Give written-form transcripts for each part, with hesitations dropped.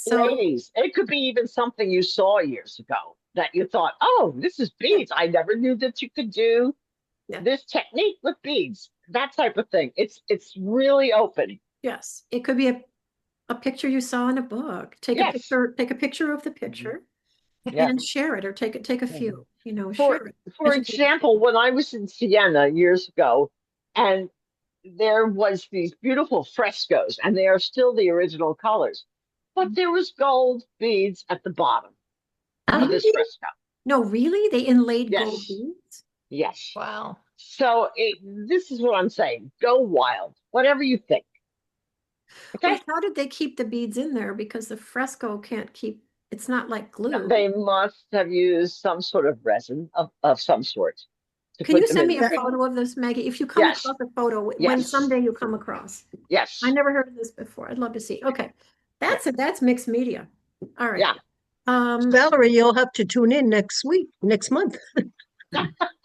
So ladies, it could be even something you saw years ago that you thought, oh, this is beads. I never knew that you could do yeah, this technique with beads, that type of thing. It's really open. yes, it could be a picture you saw in a book. Yes. Take a picture of the picture Yeah. and share it, or take a few, For share it. for Educate. example, when I was in Siena years ago, and there was these beautiful frescoes, and they are still the original colors, but there was gold beads at the bottom of this Really? fresco. No, really? They inlaid gold Yes, beads? yes. Wow. So this is what I'm saying. Go wild, whatever you think. Okay. Well, how did they keep the beads in there? Because the fresco can't keep, it's not like glue. They must have used some sort of resin of some sort to Can you put them send in me a there. photo of this, Maggie? If you come Yes. across a photo, when Yes. someday you come across. Yes. I never heard of this before. I'd love to see. Okay. That's mixed media. All right. Yeah. Valerie, you'll have to tune in next month.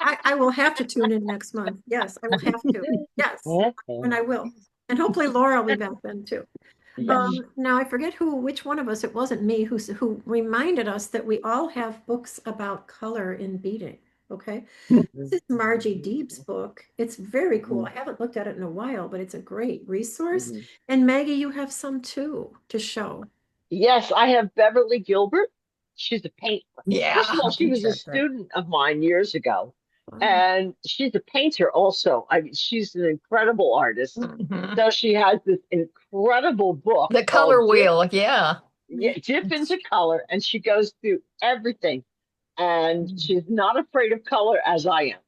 I will have to tune in next month. Yes, I will have to. Yes, and I will. And hopefully Laura will be back then too. Yes. Now I forget which one of us, it wasn't me, who reminded us that we all have books about color in beading. Okay. This is Margie Deeb's book. It's very cool. I haven't looked at it in a while, but it's a great resource. And Maggie, you have some too to show. Yes, I have Beverly Gilbert. She's a painter. Yeah. First of all, she was a student of mine years ago, Wow. and she's a painter also. I mean, she's an incredible artist. Mhm. So she has this incredible book The color called wheel, yeah. Dip into Color, and she goes through everything. And she's not afraid of color as I am.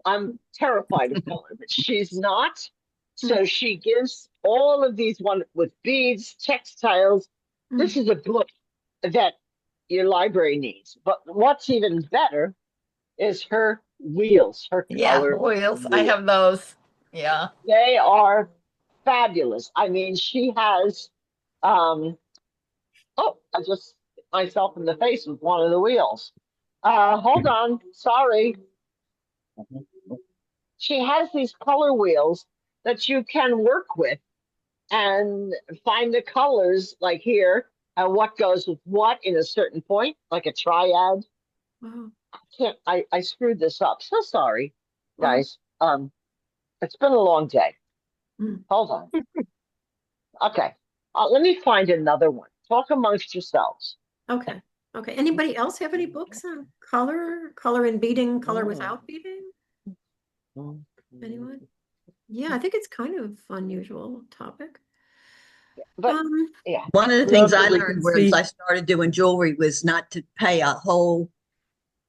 I'm terrified of color, but she's not. So she gives all of these one with beads, textiles. This is a book that your library needs. But what's even better is her wheels, her Yeah, color wheels. I have those. Yeah. They are fabulous. I mean, she has oh, I just hit myself in the face with one of the wheels. Hold on, sorry. She has these color wheels that you can work with and find the colors, like here, and what goes with what in a certain point, like a triad. Wow. I screwed this up. So sorry, guys. It's been a long day. Hold on. Okay. Let me find another one. Talk amongst yourselves. Okay. Okay. Anybody else have any books on color in beading, color without beading? Anyone? Yeah, I think it's kind of unusual topic. But yeah, one of the things I learned once I started doing jewelry was not to pay a whole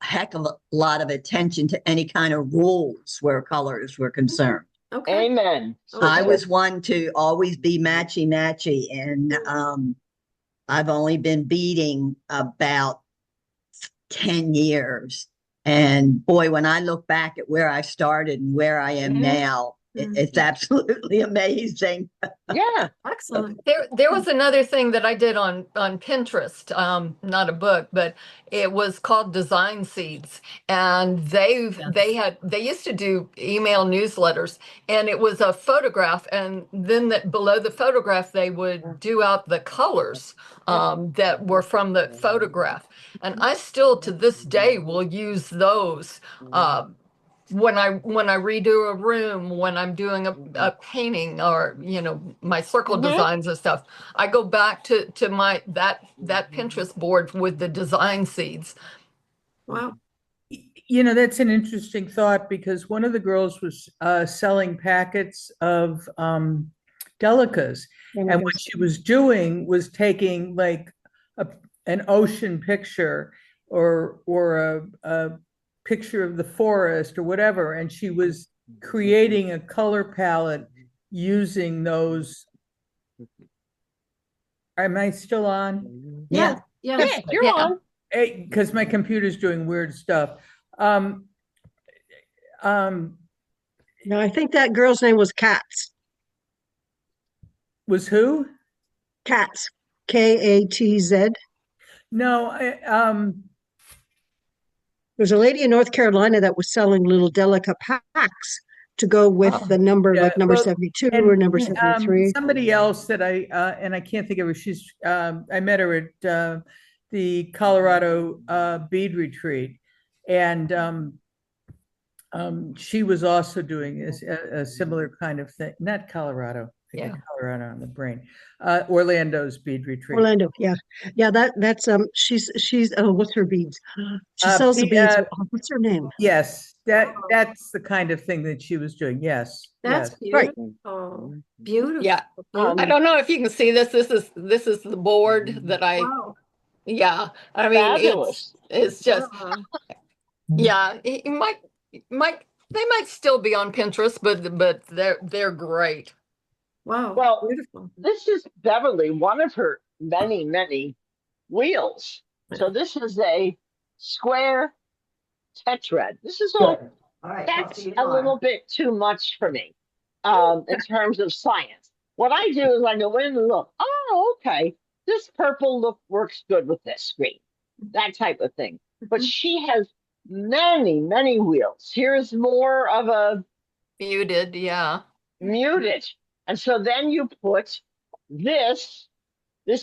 heck of a lot of attention to any kind of rules where colors were concerned. Okay. Amen. I was one to always be matchy, and I've only been beading about 10 years. And boy, when I look back at where I started and where I am now, it's absolutely amazing. Yeah. Excellent. There was another thing that I did on Pinterest, not a book, but it was called Design Seeds, and they used to do email newsletters, and it was a photograph, and then below the photograph they would do out the colors that were from the photograph, and I still to this day will use those. When I redo a room, when I'm doing a painting, or my circle designs and stuff, I go back to my that Pinterest board with the design seeds. Wow. That's an interesting thought, because one of the girls was selling packets of delicas, and what she was doing was taking like an ocean picture or a picture of the forest or whatever, and she was creating a color palette using those. Am I still on? Yeah. Yeah, you're on. Because my computer's doing weird stuff. No, I think that girl's name was Katz. Was who? Katz, Katz. No, there's a lady in North Carolina that was selling little Delica packs to go with the number, Yeah, like number well, 72 or number 73? Somebody else that I can't think of her, she's, I met her at, the Colorado, bead retreat. And, she was also doing a similar kind of thing, not Colorado, I get Colorado on the brain, Orlando's bead retreat. Orlando, yeah. Yeah, that's she's oh, what's her beads? She sells the beads. What's her name? Yes, that's the kind of thing that she was doing. Yes. That's yes. Right. beautiful. Beautiful. Yeah. I don't know if you can see this. This is the board that I, Wow. yeah. I mean, Fabulous. it's just, Wow. yeah. It might they might still be on Pinterest, but they're great. Wow. Well, Beautiful. this is Beverly, one of her many, many wheels. So this is a square tetrad. This is all, that's a little bit too much for me in terms of science. What I do is I go in and look, oh, okay, this purple look works good with this screen, that type of thing. But she has many, many wheels. Here's more of a Muted, yeah. muted. And so then you put this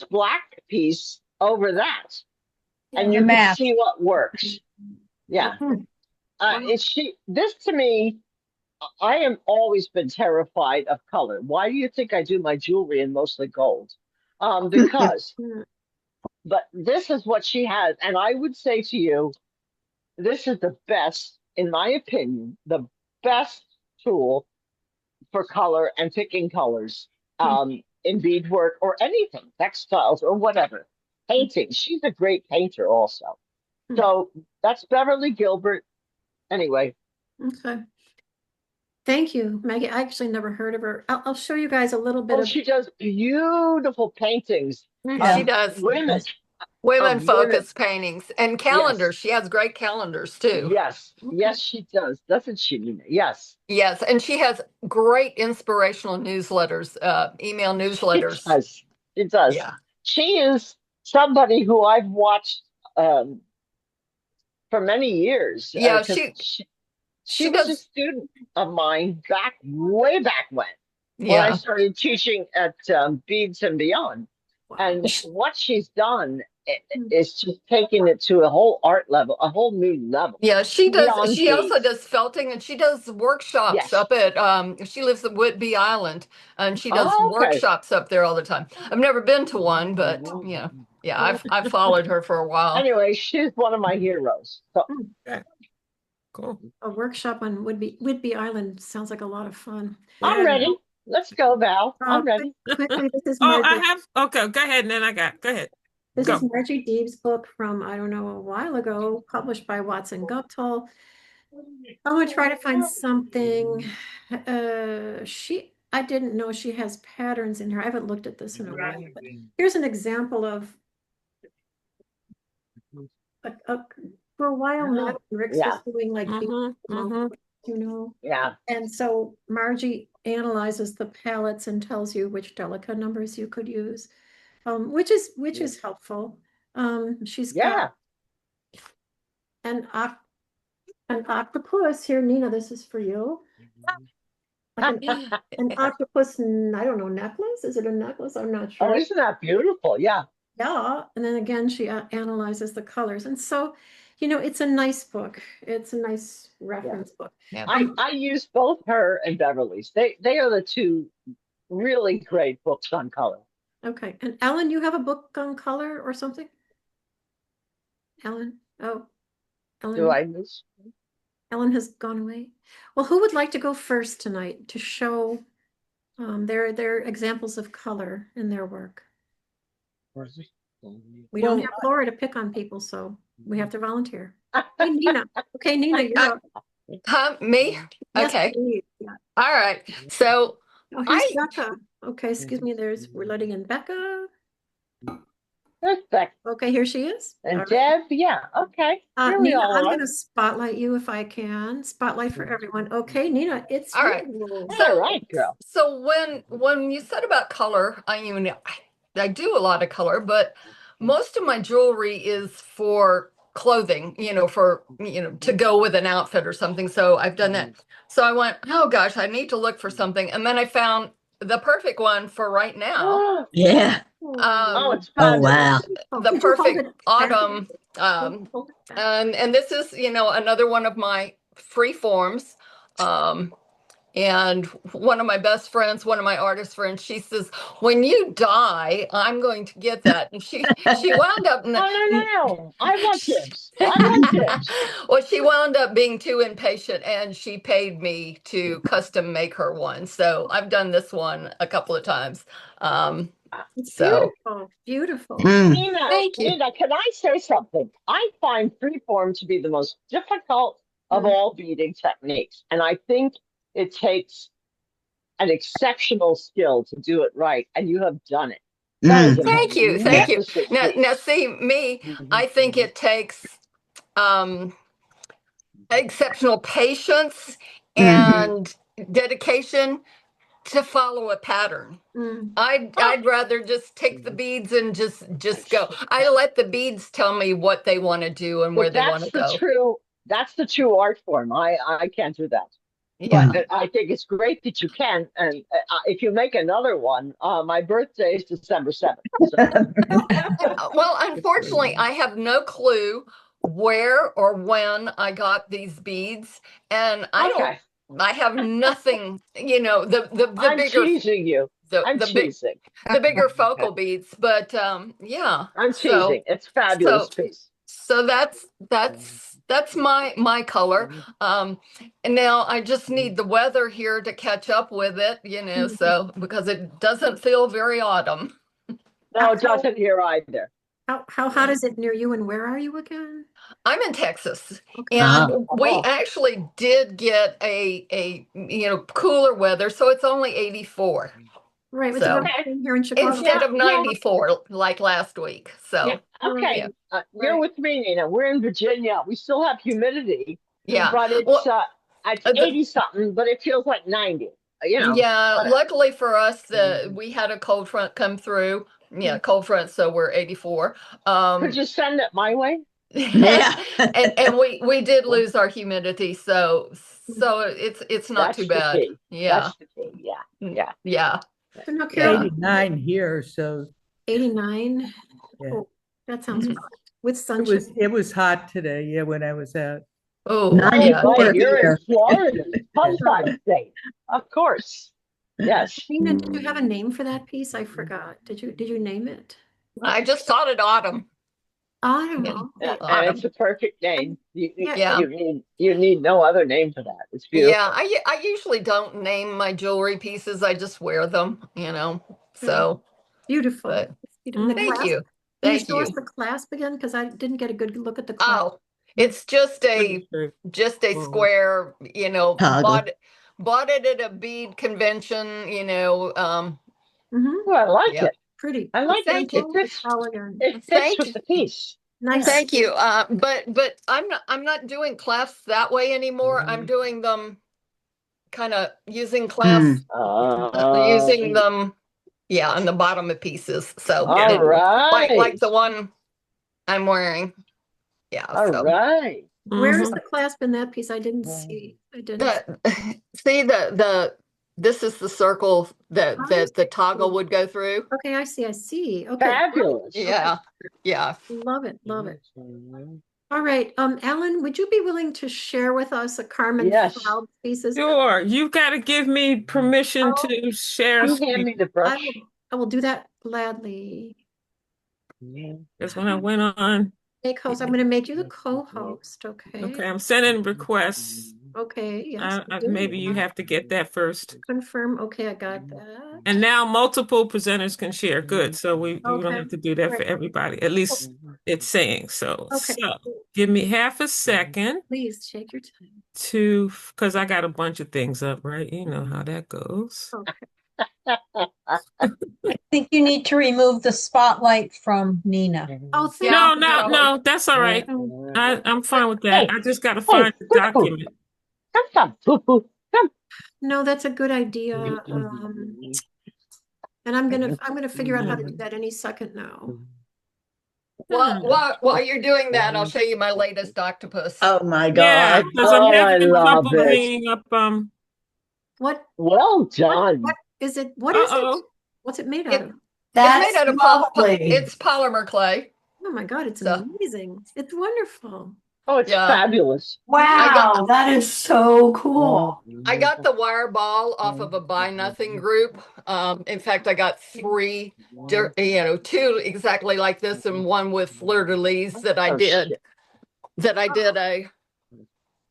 black piece over that, and you can see what works. Yeah. This to me, I am always been terrified of color. Why do you think I do my jewelry in mostly gold? Because, but this is what she has. And I would say to you, this is the best, in my opinion, the best tool for color and picking colors in beadwork or anything, textiles or whatever. Painting. She's a great painter also. So that's Beverly Gilbert. Anyway. Okay. Thank you, Maggie. I actually never heard of her. I'll show you guys a little bit of. She does beautiful paintings. She does. Women focus paintings and calendars. Yes. She has great calendars too. Yes. Yes, she does. Doesn't she, Nina? Yes. Yes. And she has great inspirational newsletters, email newsletters. She does. It does. Yeah. She is somebody who I've watched for many years. Yeah, she was a student of mine way back when I started teaching at Beads and Beyond. Wow. And what she's done is just taking it to a whole art level, a whole new level. Yeah, she does. She also does felting, and she does workshops up at. She lives at Whidbey Island, and she does workshops up there all the time. I've never been to one, but yeah, I've followed her for a while. Anyway, she's one of my heroes. So. Cool. A workshop on Whidbey Island sounds like a lot of fun. I'm ready. Let's go, Val. I'm ready. Quickly, this is Margie. I have. Okay, go ahead, and then go ahead. This is Margie Deeb's book from, I don't know, a while ago, published by Watson Guptill. I'm going to try to find something. I didn't know she has patterns in here. I haven't looked at this in a while. But here's an example of, for a while, Matt Ricks was doing like, you know? Yeah. And so Margie analyzes the palettes and tells you which Delica numbers you could use. Which is helpful. She's got an octopus here. Nina, this is for you. An octopus, I don't know, necklace? Is it a necklace? I'm not sure. Oh, isn't that beautiful? Yeah. Yeah. And then again, she analyzes the colors. And so, you know, it's a nice book. It's a nice reference book. Yeah. I use both her and Beverly's. They are the two really great books on color. Okay. And Ellen, you have a book on color or something? Ellen? Oh, Ellen. Do I miss? Ellen has gone away. Well, who would like to go first tonight to show their examples of color in their work? We don't have Laura to pick on people, so we have to volunteer. Hey, Nina. Okay, Nina, you're up. Me? Okay. Yes, yeah. All right. So here's Becca. Okay, excuse me. We're letting in Becca. Perfect. Okay, here she is. And Deb, okay. Nina, I'm going to spotlight you if I can. Spotlight for everyone. Okay, Nina, it's all right. All right, girl. So when you said about color, I do a lot of color, but most of my jewelry is for clothing, for, to go with an outfit or something. So I've done that. So I went, oh gosh, I need to look for something. And then I found the perfect one for right now. Yeah. Oh, it's Oh, wow. fabulous. The Could you hold perfect it back? autumn. Hold it back. And this is, another one of my free forms. And one of my best friends, one of my artist friends, she says, when you die, I'm going to get that. And she wound up. No. I want tips. I want tips. Well, she wound up being too impatient and she paid me to custom make her one. So I've done this one a couple of times. It's So beautiful. Nina, Thank you. Nina, can I say something? I find freeform to be the most difficult of all beading techniques. And I think it takes an exceptional skill to do it right. And you have done it. That is a Thank you. Thank you. magnificent Now piece. see me, I think it takes exceptional patience and dedication to follow a pattern. I'd rather just take the beads and just go. I let the beads tell me what they want to do and where But they want to go. that's the true art form. I can't do that. Yeah. But I think it's great that you can. And if you make another one, my birthday is December 7th. So. Well, unfortunately, I have no clue where or when I got these beads, and I have nothing, the I'm bigger teasing you. I'm teasing. the bigger focal beads, but yeah. I'm teasing. It's fabulous piece. So that's my color. And now I just need the weather here to catch up with it, so because it doesn't feel very autumn. No, it doesn't here either. How hot is it near you and where are you again? I'm in Texas, Okay. and we actually did get a cooler weather, so it's only 84. Right, it's So about the same here in Chicago. instead of 94 like last week. So Okay, yeah. You're with me, Nina. We're in Virginia. We still have humidity. Yeah. But it's 80 something, but it feels like 90. Yeah, whatever. luckily for us, we had a cold front come through. Yeah, cold front, so we're 84. Could you send it my way? Yeah. and we did lose our humidity, so it's not That's too the bad. key. Yeah. That's the key. Yeah. Yeah. So now, Carol, 89 here, so 89. yeah. Oh, that sounds fun. With It sunshine. was hot today, yeah, when I was out. Oh, 94 Right, you're here. in Florida, Sunshine State. Of course. Yes. Nina, did you have a name for that piece? I forgot. Did you name it? I just thought it autumn. Autumn. Yeah. Okay. And it's a perfect name. Yeah. You need no other name for that. It's beautiful. Yeah, I usually don't name my jewelry pieces. I just wear them, So Beautiful. but The thank clasp, you. Can you Thank show us you. the clasp again? Because I didn't get a good look at the clasp. Oh, it's just a square, Toggle. bought it at a bead convention, Mm-hmm. Oh, I like it. Pretty. I like Thank it. you. It fits Thank with the piece. Nice. Thank you. But I'm not doing clasps that way anymore. I'm doing them kind of using clasps, using them, on the bottom of pieces. So All right. like the one I'm wearing. Yeah. All right. Where is the clasp in that piece? I didn't see. See this is the circle that the toggle would go through. Okay, I see. Okay. Fabulous. Yeah. Yeah. Love it. All right. Ellen, would you be willing to share with us a Carmen Falb pieces? Sure. You've got to give me permission to share. You hand me the brush. I will do that gladly. That's when I went on. Make host. I'm going to make you the co-host. Okay. Okay, I'm sending requests. Okay. Yes. Maybe you have to get that first. Confirm. Okay, I got that. And now multiple presenters can share. Good. So we don't have to do that for everybody. At least it's saying so. Okay. So give me half a second. Please take your time. Because I got a bunch of things up, right? You know how that goes. Okay. I think you need to remove the spotlight from Nina. Oh, No, that's all right. I'm fine with that. I just got to find the document. Come. No, that's a good idea. And I'm gonna figure out how to do that any second now. Well, while you're doing that, I'll show you my latest octopus. Oh my Yeah, God. because I'm Oh, I having love trouble it. hanging up. What, Well done. what is it? What is it? Uh-oh. What's it made out of? It's That's made out of lovely. it's polymer clay. Oh my God, it's So- amazing. It's wonderful. Oh, it's Yeah. fabulous. Wow, that is so cool. I got the wire ball off of a Buy Nothing group. In fact, I got three, two exactly like this, and one with fleur-de-lis that I Oh, did. shit. That I did a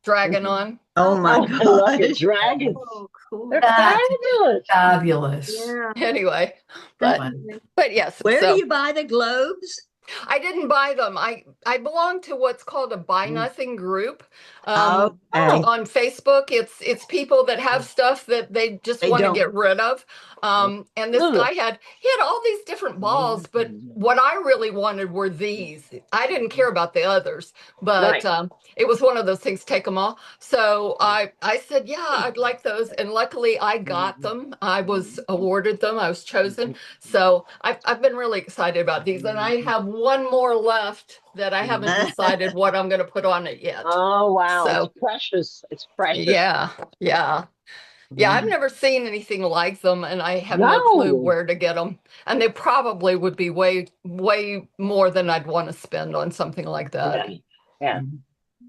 dragon on. Oh my Oh, I love your God. dragons. Oh, cool. They're That's fabulous. fabulous. Yeah. Anyway, That but one. yes. Where so do you buy the globes? I didn't buy them. I belong to what's called a Buy Nothing group. Okay. On Facebook, it's people that have stuff that they just They want to don't. get rid of. And this Ugh. guy had all these different balls, but what I really wanted were these. I didn't care about the others, but Right. it was one of those things, take them all. So I said, yeah, I'd like those. And luckily I got them. I was awarded them. I was chosen. So I've been really excited about these. And I have one more left that I haven't decided what I'm going to put on it yet. Oh, wow. So- It's precious. It's precious. Yeah. I've never seen anything like them, and I have no clue No. where to get them. And they probably would be way more than I'd want to spend on something like that. Yeah.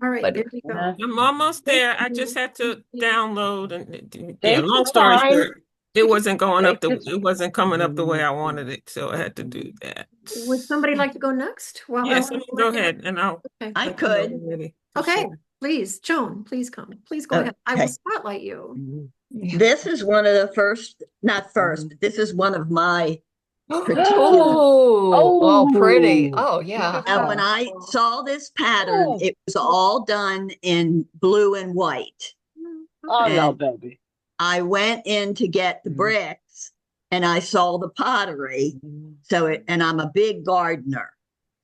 All right, But- there we go. I'm almost there. I just had to download and Take long your story time. short, it wasn't going up Take it wasn't coming up the way I wanted it, so I had to do that. Would somebody like to go next? Well, Yes, go ahead, and I'll. Okay. I let you know could. when ready to Okay, share. please, Joan, please come. Please go ahead. I will Okay. spotlight you. This is one of the first, not first, but this is one of my particular. Oh, pretty. Oh. Oh, yeah. Now, when I saw this pattern, Oh. it was all done in blue and white. Oh, no, And- baby. I went in to get the bricks and I saw the pottery. And I'm a big gardener.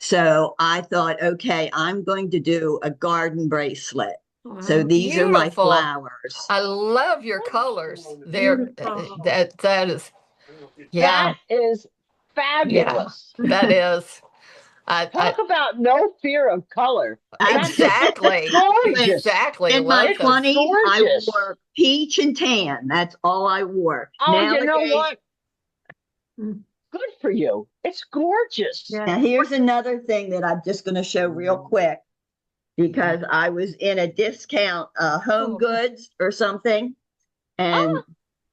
So I thought, okay, I'm going to do a garden bracelet. So Wow. these are my Beautiful. flowers. I love your colors. They're Beautiful. that is, yeah, That is fabulous. that is. Talk about no fear of color. Exactly. Gorgeous. Exactly. In my Love those. 20s, I gorgeous. wore peach and tan. That's all I wore. Oh, you know Nowadays- what? Mm. Good for you. It's gorgeous. Yeah. Now, here's another thing that I'm just going to show real quick because I was in a discount Home Oh. Goods or something, and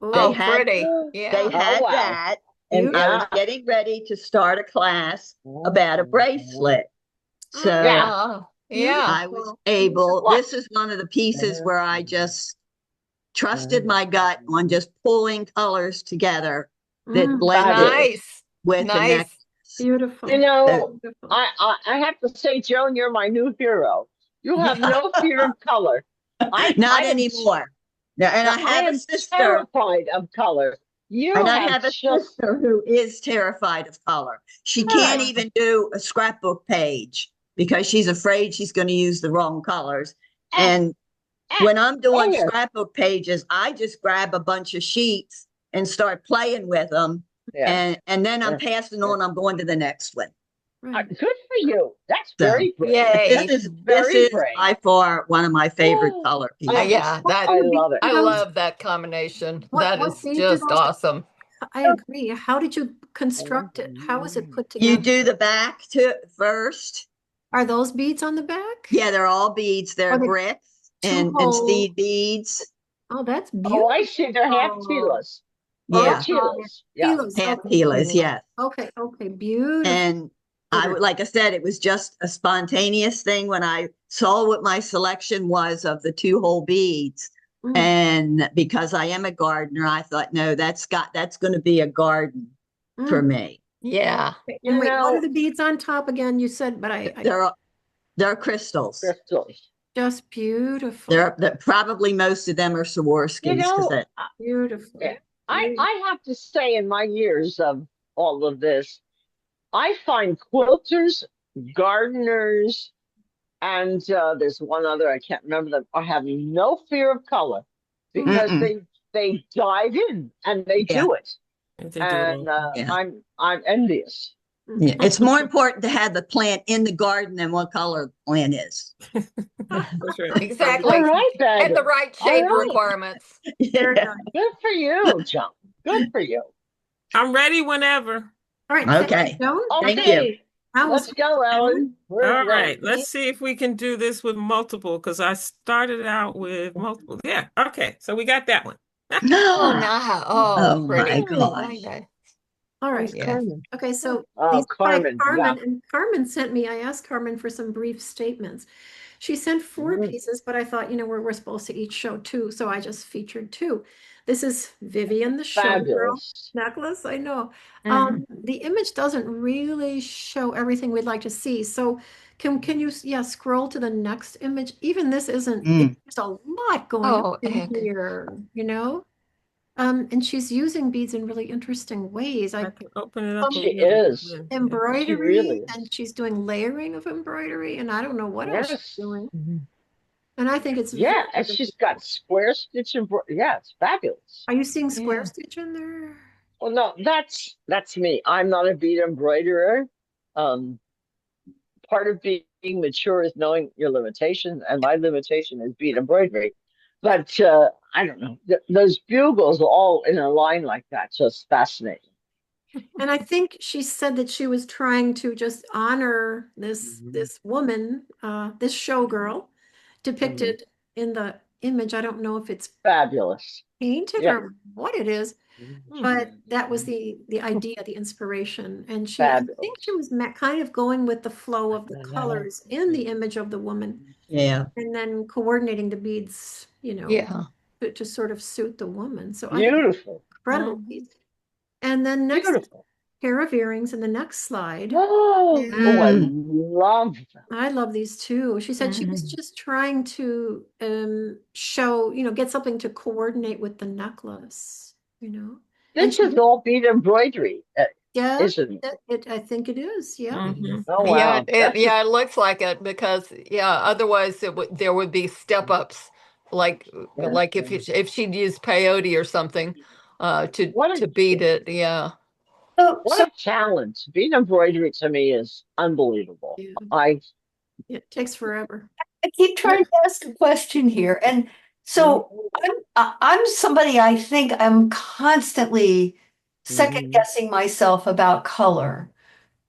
Oh, Oh, had- pretty. they Yeah. had wow. that. And I was getting ready to start a class about a bracelet. So Yeah. Yeah. I was able, this is one of the pieces where I just trusted my gut on just pulling colors together that Mm, blended Nice. with the Nice. neck. beautiful. You know, Beautiful. I have to say, Joan, you're my new hero. You have no fear of color. Not I am- anymore. Now, and I have am a sister, terrified of color. You and I have have a just sister who is terrified of color. She can't even do a scrapbook page because she's afraid she's going to use the wrong colors. And when I'm doing Yes. scrapbook pages, I just grab a bunch of sheets and start playing with them. yeah. And then I'm passing on, I'm going to the next one. Right. Good for you. That's So, very brave. Yay. This Very is brave. by far one of my favorite Oh, color Oh, pieces. Yeah, that I love it. I love that combination. That What is bead just did those- awesome. I agree. How did you construct it? How was it put You together? do the back to first. Are those beads on the back? Yeah, they're all beads. They're Are they bricks two and hole- seed beads. Oh, that's beautiful. Oh, I see. They're half telas. Yeah, Telas. Yeah. Telas, half okay. peelers, yes. Okay, beautiful. And like I said, it was just a spontaneous thing when I saw what my selection was of the 2-hole beads. Mm. And because I am a gardener, I thought, no, that's going to be a garden for Mm. me. Yeah. And wait, what know- are the beads on top again? You said, but I They're crystals. Crystals. just beautiful. They're probably most of them are Swarovskis. You know, 'cause Beautiful. Yeah. I have to say, in my years of all of this, I find quilters, gardeners, and there's one other, I can't remember them, are having no fear of color because Mm-mm. they dive in and they do it. And they do it And all. Yeah. I'm envious. Yeah, it's more important to have the plant in the garden than what color the plant is. That's right. Exactly. All right, And the Betty. right All shade right. requirements. Very Yeah. good. Good for you, John. Good for you. I'm ready whenever. All right. Okay. Joan. Thank you. Okay, That was let's go, Ellen. We're All right, ready. let's see if we can do this with multiple because I started out with multiple. Yeah, okay, so we got that one. Oh, nah. Oh Oh, my pretty. gosh. Okay. all right. Yeah. Carmen. Okay, so Oh, these by Carmen, Carmen, yeah. and Carmen sent me, I asked Carmen for some brief statements. She sent 4 Mhm. pieces, but I thought, we're supposed to each show 2, so I just featured 2. This is Vivian the Showgirl Fabulous. necklace, I know. Mhm. The image doesn't really show everything we'd like to see, so can you, scroll to the next image? Even this isn't, there's a lot going Oh, on in heck. here, and she's using beads in really interesting ways. I can open it up. Some She is. Yeah. She embroidery, really is. and she's doing layering of embroidery, and I don't know what else she's Yes. doing. And I think it's Yeah, very and good. she's got square stitch embroidery. Yeah, it's fabulous. Are you seeing square Yeah. stitch in there? Well, no, that's me. I'm not a bead embroiderer. Um, Part of being mature is knowing your limitations, and my limitation is bead embroidery. But I don't know. Those bugles all in a line like that, just fascinating. And I think she said that she was trying to just honor this woman, this showgirl, depicted in the image. I don't know if it's Fabulous. painted Yeah. or what it is, but that was the idea, the inspiration. And I think Fabulous. she was kind of going with the flow of the colors in the image of the woman, Yeah. and then coordinating the beads, Yeah. to sort of suit the woman. So I think Beautiful. incredible piece. And then next Beautiful. pair of earrings in the next slide. Oh, I Mm. love them. I love these too. She said she was just trying to show, get something to coordinate with the necklace, And This she is all bead embroidery, yeah, isn't it? I think it is. Yeah. Oh, Yeah, wow. That's it looks like it because otherwise there would be step ups like if she'd use peyote or something what to a beat it. Yeah. what a challenge. Bead embroidery to me is unbelievable. Yeah. It takes forever. I keep trying to ask a question here. And so I'm somebody, I think I'm constantly second guessing myself about color.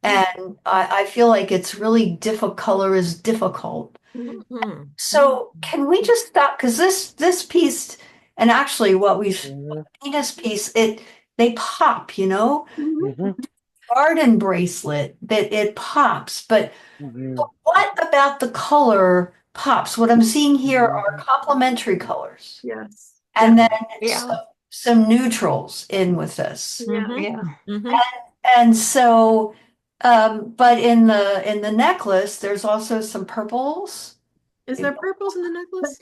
And I feel like it's really difficult. Color is difficult. So can we just stop? Because this piece, and actually what we've this piece, they pop, garden bracelet that it pops, but what about the color pops? What I'm seeing here are complementary colors. Yes. And then Yeah. some neutrals in with this. Yeah. And so but in the necklace, there's also some purples Is there purples in the necklace?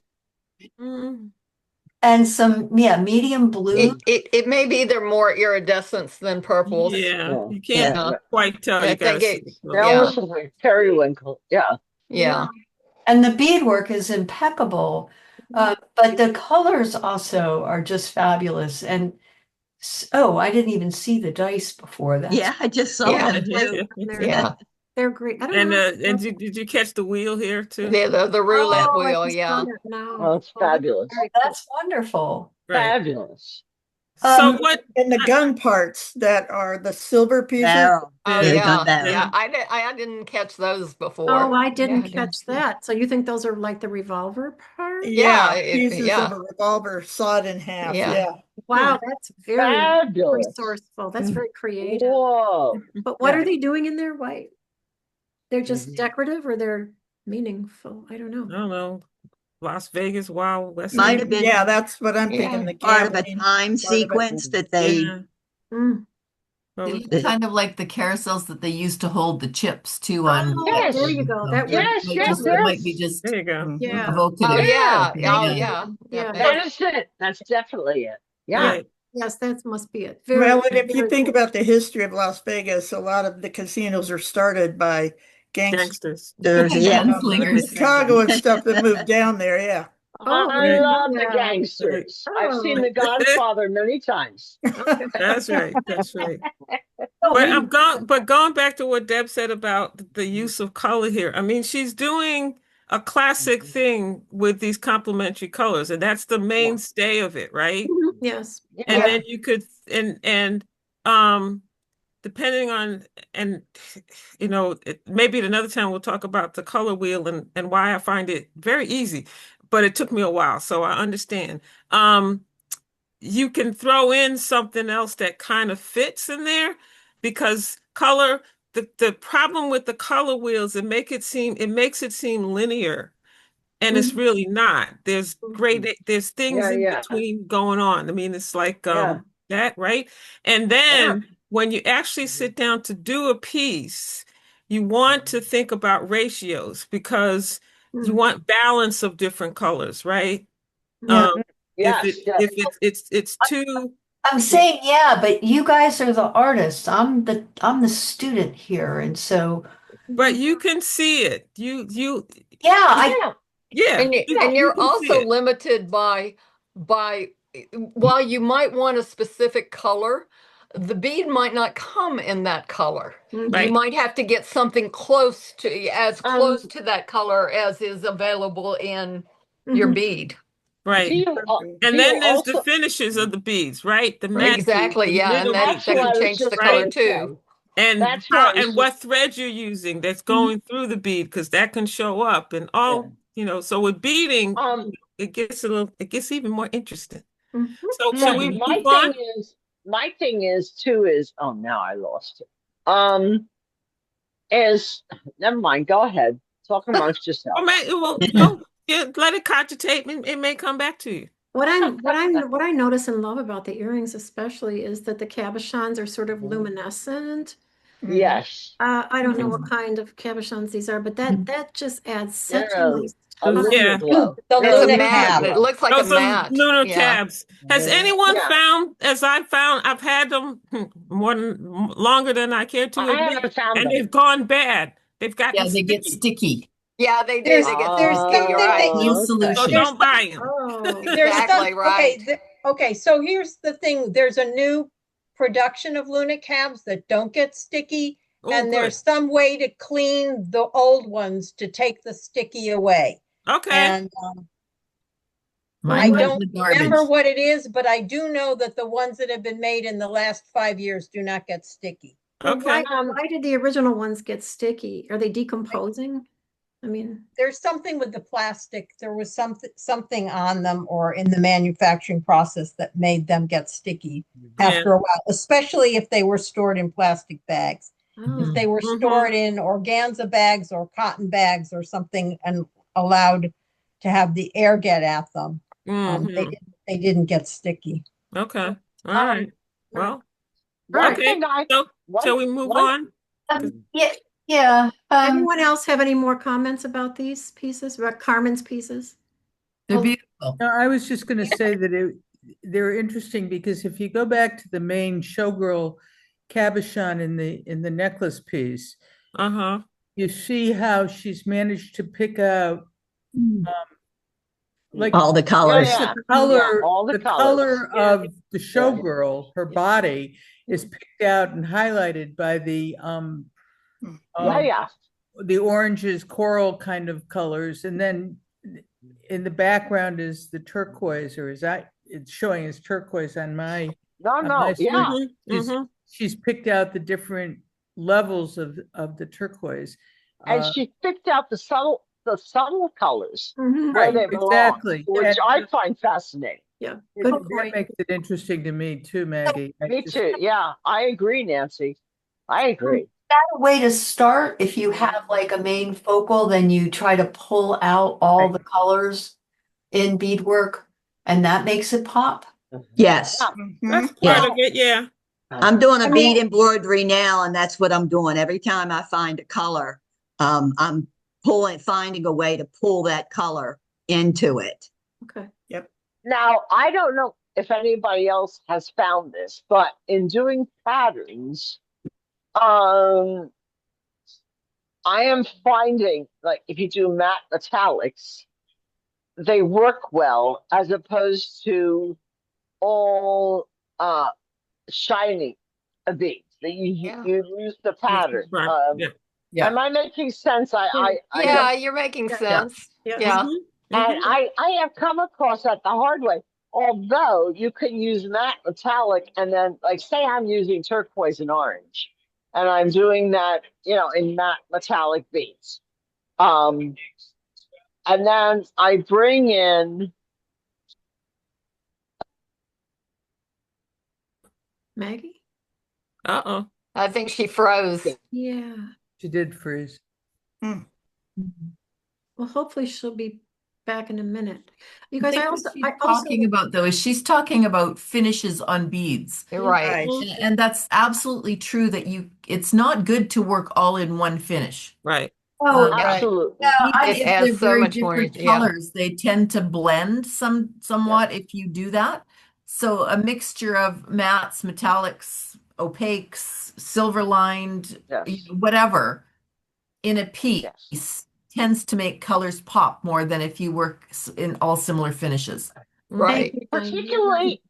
and some medium blue. It may be they're more iridescence than purples. Yeah, you can't Yeah. quite tell. I You gotta think see. They almost look like periwinkle. Yeah. Yeah. And the beadwork is impeccable. But the colors also are just fabulous. And I didn't even see the dice before that. Yeah, I just saw Yeah. them too. Yeah. They're great. I don't And know. and did you catch the wheel here too? The roulette I wheel, just yeah. saw it now. Oh, it's fabulous. That's wonderful. Right. Fabulous. So what? And the gun parts that are the silver pieces. Barrel. Oh Yeah, the yeah, gun barrel. yeah. I didn't catch those before. Oh, I didn't Yeah, catch that. So you think those are like the revolver part? Yeah, Pieces yeah. of a revolver sawed in half. Yeah. Yeah. Wow, that's very Fabulous. resourceful. That's very creative. Whoa. But what Yeah. are they doing in there? White? They're just decorative or they're meaningful? I don't know. I don't know. Las Vegas Wild West. Might have been Yeah, that's what I'm Yeah. thinking. The part of a gambling time part of it. sequence that they. Yeah. Mm. Well, They look kind of like the carousels that they used to hold the chips too on. Oh, Yes. there you go. That Yes, would yes, It might yes. be just there you go. Yeah. evocative. Oh yeah. Yeah. Oh yeah. Yeah. That is it. That's definitely it. Yeah. Right. Yes, that must be it. Well, and if you very think cool. about the history of Las Vegas, a lot of the casinos are started by gangsters. Gangsters. Yeah. Gunslingers. Chicago and stuff that moved down there. Yeah. Oh, I right. love the Yeah. gangsters. I've Oh. seen The Godfather many times. That's right. That's right. But going back to what Deb said about the use of color here, I mean, she's doing a classic thing with these complementary colors, and that's the mainstay of it, right? Yes. And then you could and depending on and maybe at another time we'll talk about the color wheel and why I find it very easy, but it took me a while, so I understand. You can throw in something else that kind of fits in there because color, the problem with the color wheels, it makes it seem linear. And it's really not. There's there's things in between going on. I mean, it's like that, right? And then when you actually sit down to do a piece, you want to think about ratios because you want balance of different colors, right? If it's too. I'm saying but you guys are the artists. I'm the student here, and so. But you can see it. You. Yeah, and you're also limited by while you might want a specific color, the bead might not come in that color. Right. You might have to get something close to that color as is available in your bead. Right. And then there's the finishes of the beads, right? The matching, exactly, and that can change the color too. And what thread you're using that's going through the bead, because that can show up and all. So with beading, it gets even more interesting. So shall we move on? My thing is oh, now I lost it. Never mind. Go ahead. Talk amongst yourself. Let it cogitate. It may come back to you. What I notice and love about the earrings especially is that the cabochons are sort of luminescent. Yes. I don't know what kind of cabochons these are, but that just adds such a nice The mat. It looks like Those a mat. Lunar tabs. Has anyone found, as I've found, I've had them longer than I care to admit, and they've gone bad. They've gotten they get sticky. Yeah, they do. There's sticky. New solution. So don't buy them. Exactly right. Okay, so here's the thing. There's a new production of Luna cabs that don't get sticky, and there's some way to clean the old ones to take the sticky away. Okay. And I don't remember what it is, but I do know that the ones that have been made in the last 5 years do not get sticky. Okay. Why did the original ones get sticky? Are they decomposing? I mean, there's something with the plastic. There was something on them or in the manufacturing process that made them get sticky after a while, especially if they were stored in plastic bags. If they were stored in organza bags or cotton bags or something and allowed to have the air get at them, they didn't get sticky. Okay. All right. Well, okay. Shall we move on? Yeah. Anyone else have any more comments about these pieces, about Carmen's pieces? They're beautiful. No, I was just going to say that they're interesting because if you go back to the main showgirl cabochon in the necklace piece, you see how she's managed to pick out like all the colors. The color of the showgirl, her body is picked out and highlighted by the oranges, coral kind of colors, and then in the background is the turquoise, or it's showing as turquoise on my. She's picked out the different levels of the turquoise, and she picked out the subtle colors, right? Exactly, which I find fascinating. Yeah, that makes it interesting to me too, Maggie. Me too. Yeah, I agree, Nancy. I agree. Is that a way to start? If you have like a main focal, then you try to pull out all the colors in beadwork, and that makes it pop? Yes. That's part of it, yeah. I'm doing a bead embroidery now, and that's what I'm doing. Every time I find a color, I'm finding a way to pull that color into it. Okay. Yep. Now, I don't know if anybody else has found this, but in doing patterns, I am finding, like, if you do matte metallics, they work well as opposed to all shiny beads. that you Yeah. you use the pattern. Yeah. Yeah. Am I making sense? I Yeah, you're making sense. Yeah. Yeah. and I have come across that the hard way. Although you can use matte metallic, and then like say I'm using turquoise and orange, and I'm doing that, in matte metallic beads. And then I bring in. Maggie? Uh-oh. I think she froze. Yeah. She did freeze. Well, hopefully she'll be back in a minute. You I guys, think I what also, she's I also, talking about though is she's talking about finishes on beads. You're right. And that's absolutely true that it's not good to work all in one finish. Right. Oh, Yeah. Absolutely. Even It if adds they're so very much more, different yeah. colors, they tend to blend somewhat if you do that. So a mixture of mattes, metallics, opaques, silver lined, Yes. whatever in a piece Yes. tends to make colors pop more than if you work in all similar finishes. Right. Particularly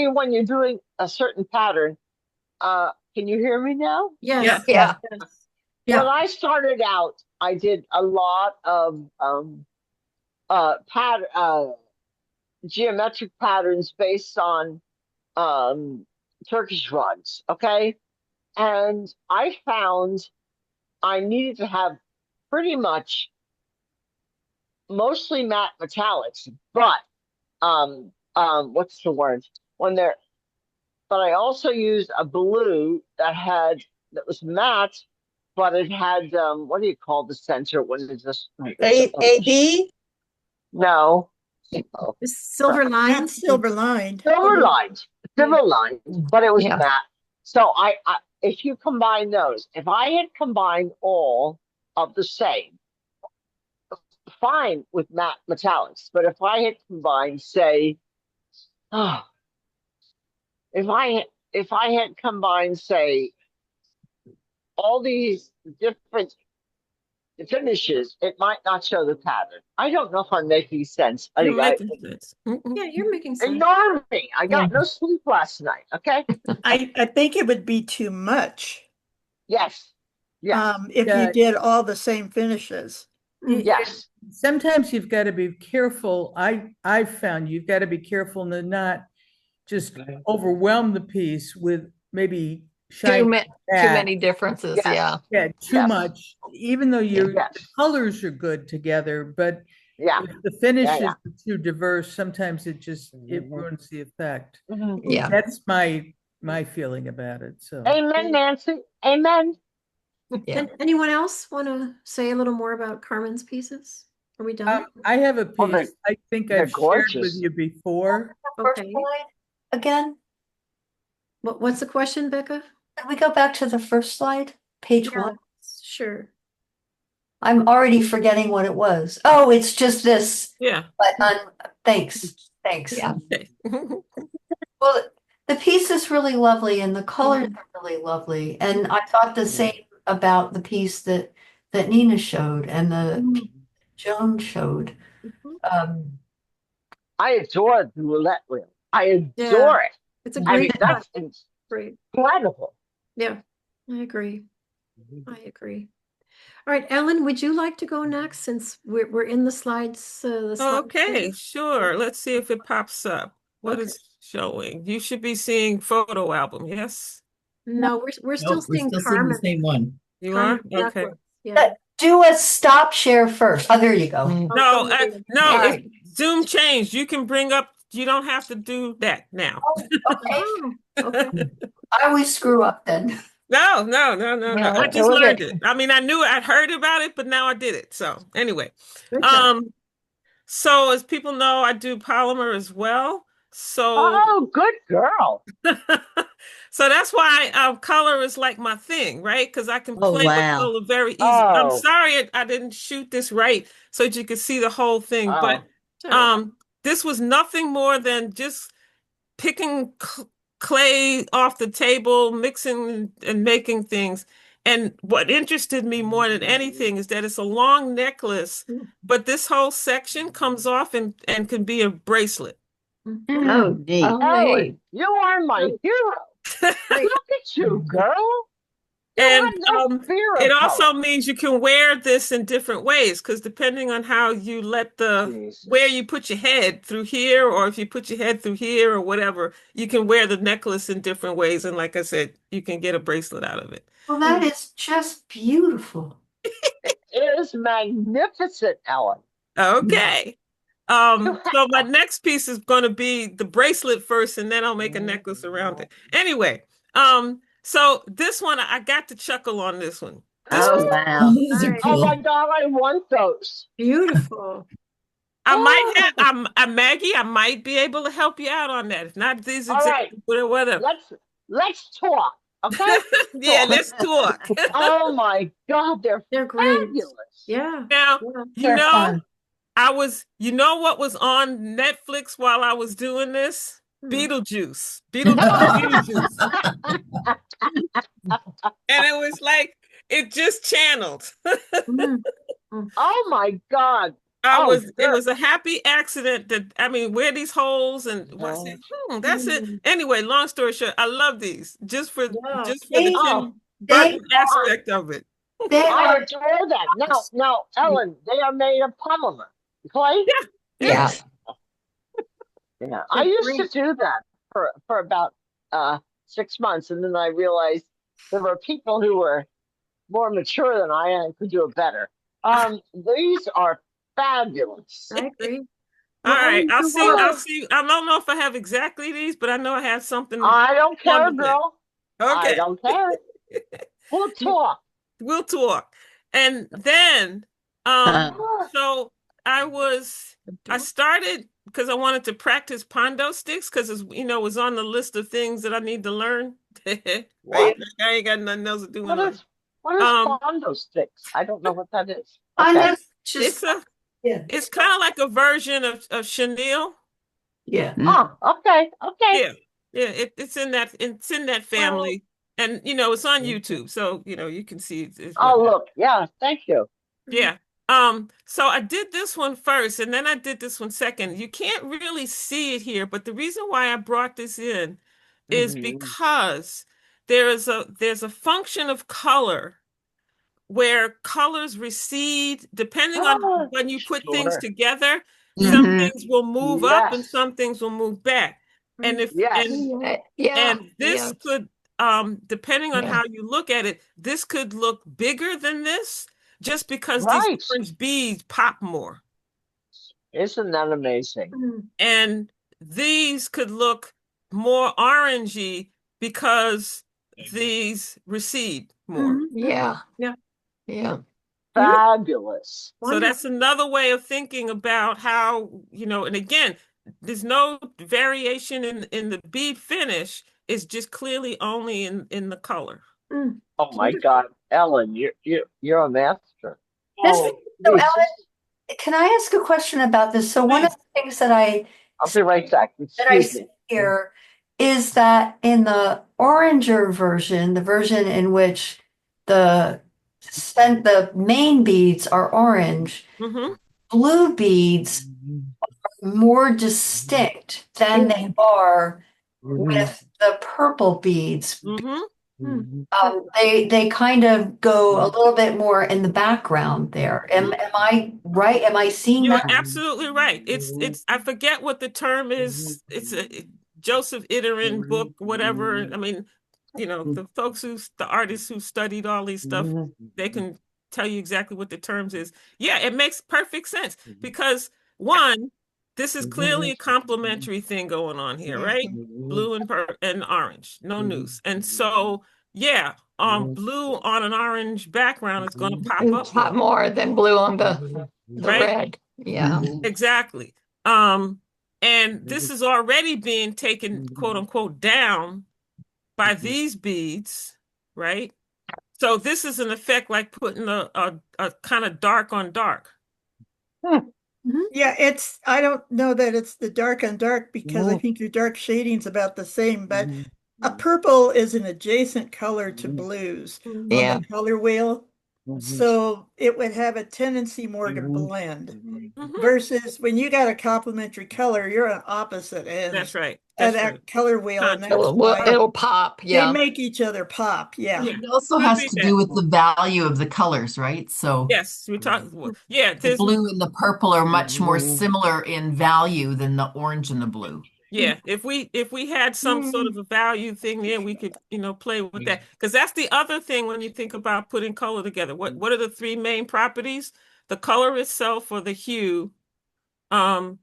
when you're doing a certain pattern. Can you hear me now? yes. Yeah. Yeah. When I started out, I did a lot of geometric patterns based on Turkish rugs, okay? And I found I needed to have pretty much mostly matte metallics, but what's the word? But I also used a blue that was matte, but it had what do you call the center when it's just AB? No. Silver Not lines. silver lined. Silver lined, but it was Yeah. matte. So I if you combine those, if I had combined all of the same, fine with matte metallics, but if I had combined, say, if I had combined, say, all these different finishes, it might not show the pattern. I don't know if I'm making sense. You're making sense. Yeah, you're making sense. Ignore me. I got no sleep last night. Okay. I think it would be too much. Yes. Yes. If Yeah. you did all the same finishes. Yes. Sometimes you've got to be careful. I've found you've got to be careful to not just overwhelm the piece with maybe Too shiny many differences. Yes. Yeah. Yeah, too Yes. much, even though the Yes. colors are good together, but Yeah. if the finishes Yeah. are too diverse, sometimes it ruins the effect. Yeah. That's my feeling about it, so. Amen, Nancy. Amen. Yeah. Anyone else want to say a little more about Carmen's pieces? Are we done? I have a Oh, piece I think they're I've shared with gorgeous. you before. First Okay. slide again. What's the question, Becca? Can we go back to the first slide, page Yeah. 1? Sure. I'm already forgetting what it was. Oh, it's just this. Yeah. But thanks. Yeah. Okay. Well, the piece is really lovely and the colors are really lovely. And I thought the same about the piece that Nina showed and the Joan showed. I adore the roulette wheel. I adore it. It's a I mean, great, that's great. incredible. Yeah, I agree. I agree. All right, Ellen, would you like to go next since we're in the slides? Okay, sure. Let's see if it pops up. What is showing? You should be seeing photo album, yes? No, we're still Nope, we're seeing still seeing the Carmen. same one. You Carmen are? Okay. Duckworth. Yeah. Do a stop share first. Oh, there you go. No, no, All it's right. Zoom changed. You can bring up, you don't have to do that now. Okay. Okay. I always screw up then. No. No, I just we're learned good. it. I mean, I'd heard about it, but now I did it. So anyway, Good job. so as people know, I do polymer as well. So Oh, good girl. so that's why color is like my thing, right? Because I can Oh, play with wow. color very easy. I'm Oh. sorry I didn't shoot this right so that you could see the whole thing, Oh. but Sorry. this was nothing more than just picking clay off the table, mixing and making things. And what interested me more than anything is that it's a long necklace, but this whole section comes off and can be a bracelet. Oh, neat. Oh, Ellen, neat. you are my hero. Look at you, girl. You And have no fear of it also color. means you can wear this in different ways, because depending on how you let where you put your head through here, or if you put your head through here or whatever, you can wear the necklace in different ways. And like I said, you can get a bracelet out of it. Well, that is just beautiful. It is magnificent, Ellen. Okay. So my next piece is going to be the bracelet first, and then I'll make a necklace around it. Anyway, so this one, I got to chuckle on this one. Oh, wow. Oh my God, I want those. Beautiful. I might have, Maggie, I might be able to help you out on that. If not these All examples, whatever. Let's talk, okay? Yeah, let's talk. Oh my God, they're great. fabulous. Yeah. Now, They're fun. you know what was on Netflix while I was doing this? Beetlejuice. Beetlejuice. And it was like, it just channeled. Oh my God. It was a happy accident that, I mean, where these holes and that's it. Anyway, long story short, I love these just for the Burton aspect of it. I adore that. Now, Ellen, they are made of polymer clay. Yeah. Yeah. I used to do that for about 6 months, and then I realized there were people who were more mature than I am and could do it better. These are fabulous. I agree. All right, I'll see. I don't know if I have exactly these, but I know I have something. I don't care, girl. Okay. I don't care. We'll talk. We'll talk. And then, so I started because I wanted to practice pondo sticks because it was on the list of things that I need to learn. Right? I ain't got nothing else to do. What is pondo sticks? I don't know what that is. Okay. It's kind of like a version of chenille. Yeah. Oh, okay. Yeah. Yeah. It's in that family. And it's on YouTube, so you can see it. Look, yeah, thank you. Yeah. So I did this one first, and then I did this one second. You can't really see it here, but the reason why I brought this in is because there's a function of color where colors recede depending on when you put things together. Some things will move up and some things will move back. And this could depending on how you look at it, this could look bigger than this just because these orange beads pop more. Isn't that amazing? And these could look more orangey because these recede more. Yeah. Fabulous. So that's another way of thinking about how, and again, there's no variation in the bead finish. It's just clearly only in the color. Oh my God, Ellen, you're a master. So Ellen, can I ask a question about this? So one of the things that I'll be right back. That I see here is that in the oranger version, the version in which the main beads are orange, blue beads are more distinct than they are with the purple beads. They kind of go a little bit more in the background there. Am I right? Am I seeing You're that? absolutely right. It's I forget what the term is. It's a Josef Albers book, whatever. I mean, the artists who studied all these stuff, they can tell you exactly what the terms is. Yeah, it makes perfect sense because one, this is clearly a complementary thing going on here, right? Blue and orange, no news. And so, blue on an orange background is going to pop more than blue on the red. Yeah, exactly. And this is already being taken, quote unquote, down by these beads, right? So this is an effect like putting a kind of dark on dark. Yeah, I don't know that it's the dark on dark because I think your dark shading's about the same, but a purple is an adjacent color to blues on the color wheel. So it would have a tendency more to blend versus when you got a complementary color, you're on opposite ends That's right. of That's that right. color wheel. And that's It'll, why it'll pop. they Yeah. make each other pop. Yeah. Yeah. It also I has agree to with do that. with the value of the colors, right? So Yes, we're talking. Yeah, the there's blue and the purple are much more similar in value than the orange and the blue. yeah. If we had some sort of a value thing there, we could play with that, because that's the other thing when you think about putting color together. What are the three main properties? The color itself, or the hue, the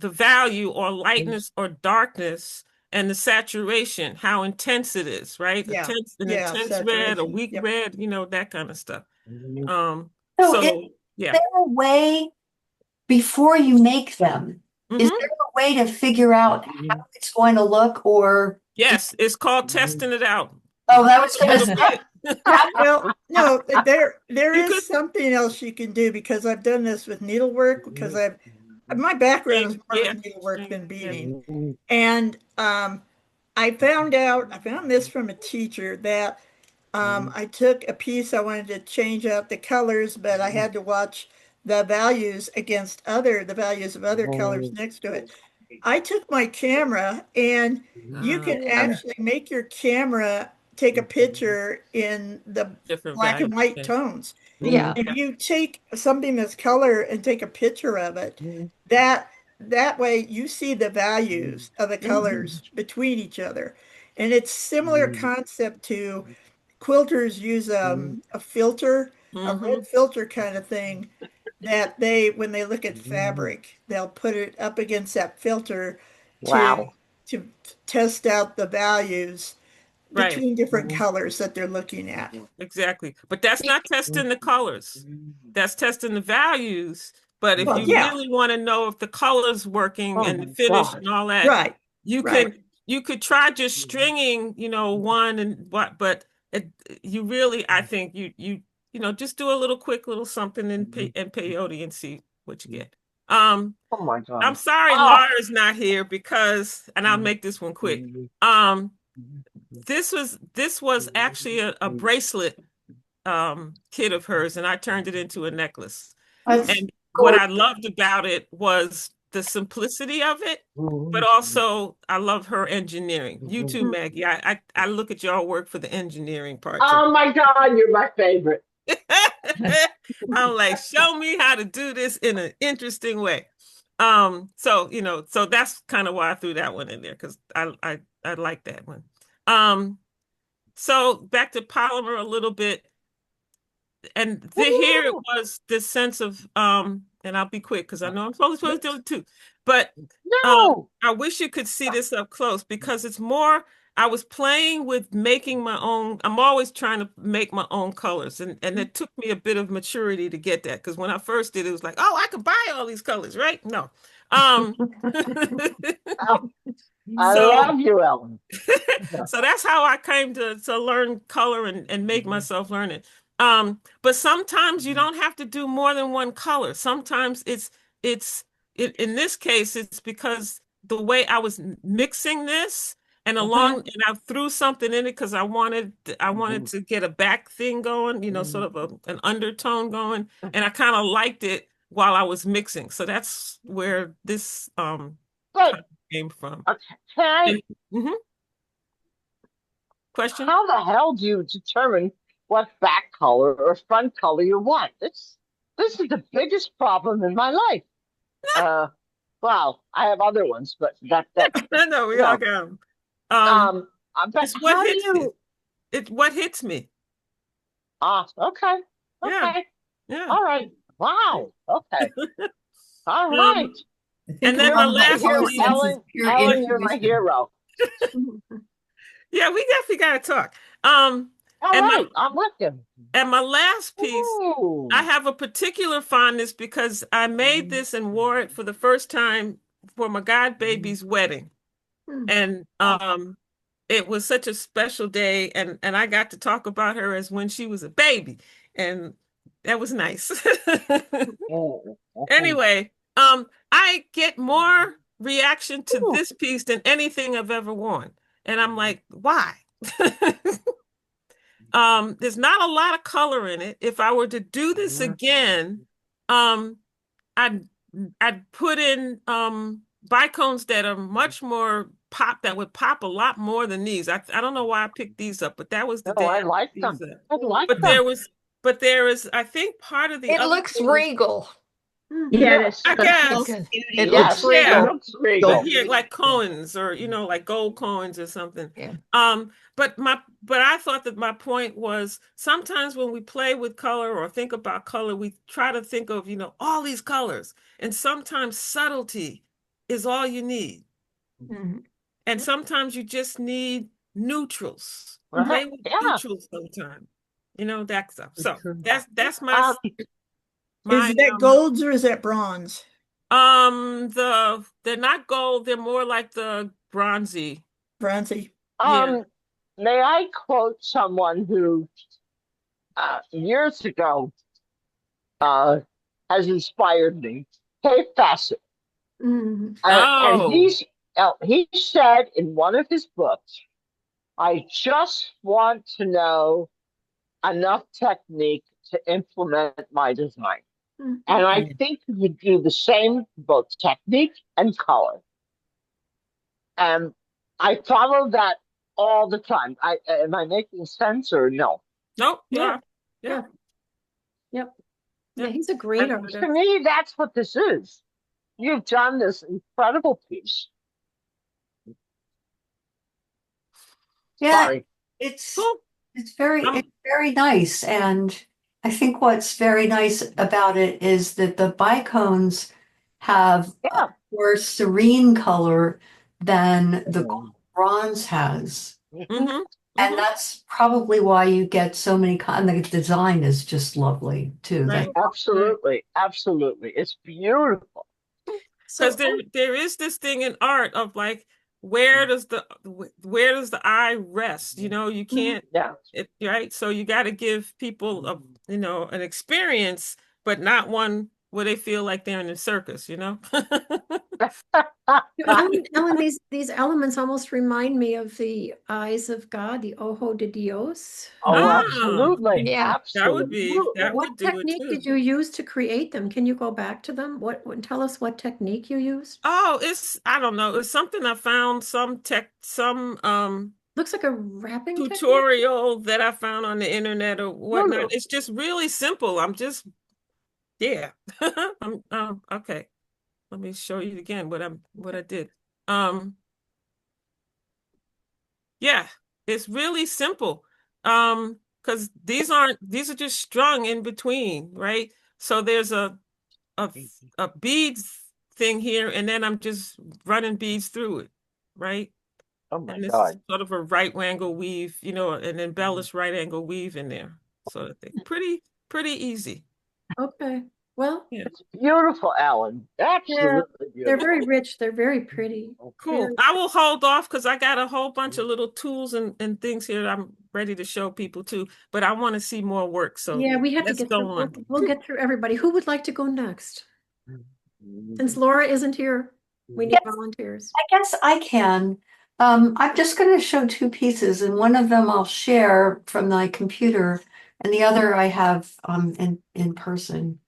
value or lightness or darkness, and the saturation, how intense it is, right? Yeah. An Yeah, intense red, a saturation. weak Yep. red, that kind of stuff. So So yeah. Is there a way before you make them? Is there a way to figure out how it's going to look, or Yes, it's called testing it out. oh, that was going to say. Well, no, there You is could- something else you can do, because I've done this with needlework, because my background is more Yeah. with needlework than beading. And I found this from a teacher that I took a piece, I wanted to change out the colors, but I had to watch the values against the values of other colors next to it. I took my camera, and you can actually make your camera take a picture in the Different black and values, white tones. Yeah. If you take something that's color and take a picture of it, that way you see the values of the colors between each other. And it's similar concept to quilters use a filter, a red filter kind of thing, that when they look at fabric, they'll put it up against that filter Wow. to test out the values Right. between different colors that they're looking at. Exactly. But that's not testing the colors. That's testing the values. But if Well, you yeah. really want to know if the color's working and the my finish God. and all that, Right. you right. could try just stringing, one and what, but you really, I think just do a little quick little something in peyote and see what you get. Oh my God. I'm sorry Laura's not here because, and I'll make this one quick. This was actually a bracelet kit of hers, and I turned it into a necklace. And what I loved about it was the simplicity of it, but also I love her engineering. You too, Maggie. I look at y'all work for the engineering part. Oh my God, you're my favorite. I'm like, show me how to do this in an interesting way. So that's kind of why I threw that one in there, because I like that one. So back to polymer a little bit. And here it was this sense of and I'll be quick because I know I'm supposed to do it too. But No. I wish you could see this up close, because it's more, I was playing with making my own. I'm always trying to make my own colors, and it took me a bit of maturity to get that, because when I first did it, was like, oh, I could buy all these colors, right? No. I love you, Ellen. So that's how I came to learn color and make myself learn it. But sometimes you don't have to do more than one color. Sometimes in this case, it's because the way I was mixing this and and I threw something in it because I wanted to get a back thing going, sort of an undertone going, and I kind of liked it while I was mixing. So that's where this came from. Okay. Question? How the hell do you determine what back color or front color you want? This is the biggest problem in my life. Well, I have other ones, but that no, we all got them. But it's what how do hits you? It's what hits me. Okay. Yeah. Okay. Yeah. All right. Wow. Okay. All right. And then the last piece, Ellen, you're my hero. Yeah, we definitely got to talk. All right, I'm with you. And my last piece, I have a particular fondness because I made this and wore it for the first time for my god baby's wedding. And it was such a special day, and I got to talk about her as when she was a baby, and that was nice. Anyway, I get more reaction to this piece than anything I've ever worn. And I'm like, why? There's not a lot of color in it. If I were to do this again, I'd put in bicones that are much more pop, that would pop a lot more than these. I don't know why I picked these up, but that was the Oh, day I I like picked them. these up. I like But them. there is, I think part of the It other looks thing is- regal. Yes. I guess. It Yes, looks it regal. looks regal. Yeah, like coins, or like gold coins or something. Yeah. But I thought that my point was, sometimes when we play with color or think about color, we try to think of, all these colors, and sometimes subtlety is all you need. Mhm. And sometimes you just need neutrals. Play with neutrals sometimes. That stuff. So that's my Is that golds or is that bronze? They're not gold, they're more like the bronzy. Bronzy. Yeah. May I quote someone who years ago has inspired me? Kay Fassett. Mhm. And he said in one of his books, I just want to know enough technique to implement my design. Mhm. And I think you do the same, both technique and color. And I follow that all the time. Am I making sense or no? Nope. Yeah. Yeah. Yep. Yeah, he's a great And artist. to me, that's what this is. You've done this incredible piece. Yeah, Sorry. it's Cool. it's very nice. And I think what's very nice about it is that the bicones have a more serene color than the gold bronze has. Mm-hmm. And that's probably why you get so many, and the design is just lovely too. Right. Absolutely. Absolutely. It's beautiful. Because there is this thing in art of like, where does the eye rest? You can't. Right. So you got to give people an experience, but not one where they feel like they're in a circus. Ellen, these elements almost remind me of the eyes of God, the Ojo de Dios. Oh, absolutely. Yeah. Absolutely. What technique did you use to create them? Can you go back to them? Tell us what technique you used? Oh, I don't know. It's something I found, looks like a wrapping tutorial that I found on the internet or whatnot. It's just really simple. Okay. Let me show you again what I did. Yeah, it's really simple. Because these are just strung in between, right? So there's a beads thing here, and then I'm just running beads through it, right? Oh my and this God. is sort of a right angle weave, an embellished right angle weave in there, sort of thing. Pretty easy. Okay. Well, it's beautiful, Ellen. Absolutely beautiful. They're very rich. They're very pretty. Cool. I will hold off because I got a whole bunch of little tools and things here that I'm ready to show people too. But I want to see more work. So yeah, we have to let's get go through. on. We'll get through everybody. Who would like to go next? Since Laura isn't here, we need volunteers. I guess I can. I'm just going to show two pieces, and one of them I'll share from my computer, and the other I have in person.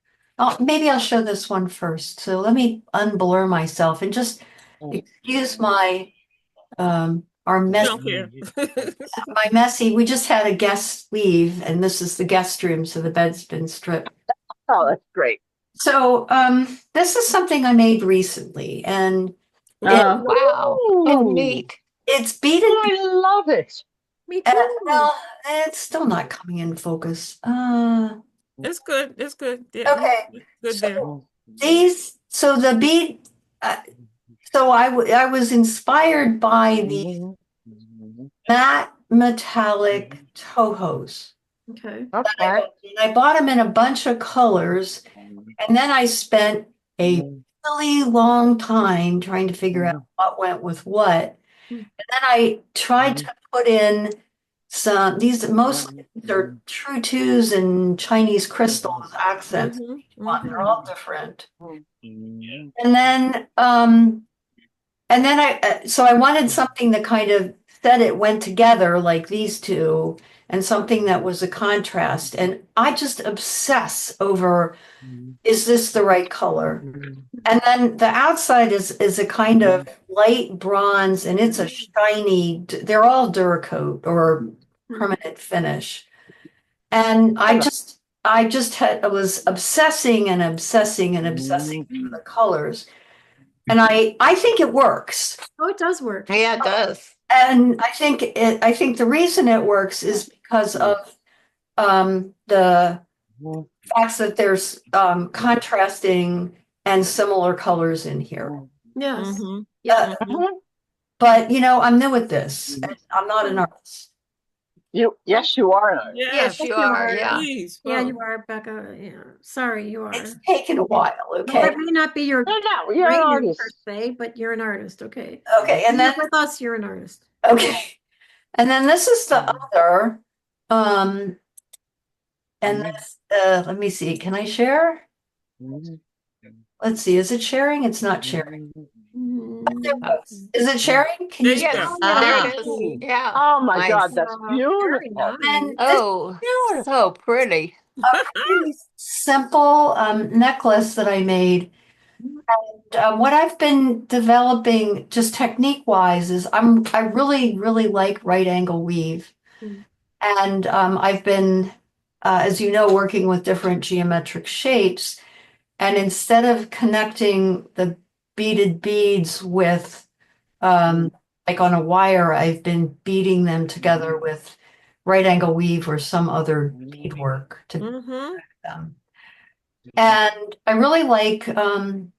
Maybe I'll show this one first. So let me unblur myself and just excuse my our messy. My messy. We just had a guest leave, and this is the guest room, so the bed's been stripped. Oh, that's great. So this is something I made recently, and wow, and neat. It's beaded. I love it. Me too. Well, it's still not coming in focus. It's good. It's good. Yeah, okay. Good so there. So the bead. So I was inspired by the matte metallic Tohos. Okay. I bought them in a bunch of colors, and then I spent a really long time trying to figure out what went with what. And then I tried to put in these are true twos and Chinese crystals accents. They're all different. And then I wanted something that kind of said it went together like these two. and something that was a contrast. And I just obsess over, is this the right color? And then the outside is a kind of light bronze, and it's a shiny, they're all Duracoat or permanent finish. And I was obsessing and obsessing and obsessing over the colors. And I think it works. Oh, it does work. Yeah, it does. And I think the reason it works is because of the facts that there's contrasting and similar colors in here. Yes. Yeah. But I'm new at this. And I'm not an artist. Yes, you are an artist. Yes, you are. Yeah. Please. Yeah, you are, Becca. Yeah. Sorry, you are. It's taken a while, Well, okay? that may not be your No, you're an training artist. per se, but you're an artist, okay? Okay, and then with us, you're an artist. okay. And then this is the other and that's let me see. Can I share? Let's see. Is it sharing? It's not sharing. Is it sharing? Can you Yes, see? There it is. Yeah. Oh my Nice. God, that's beautiful. And Oh, so pretty. a pretty simple necklace that I made. And what I've been developing just technique wise is I really, really like right angle weave. And I've been, as you know, working with different geometric shapes. And instead of connecting the beaded beads with like on a wire, I've been beading them together with right angle weave or some other beadwork to connect them. And I really like red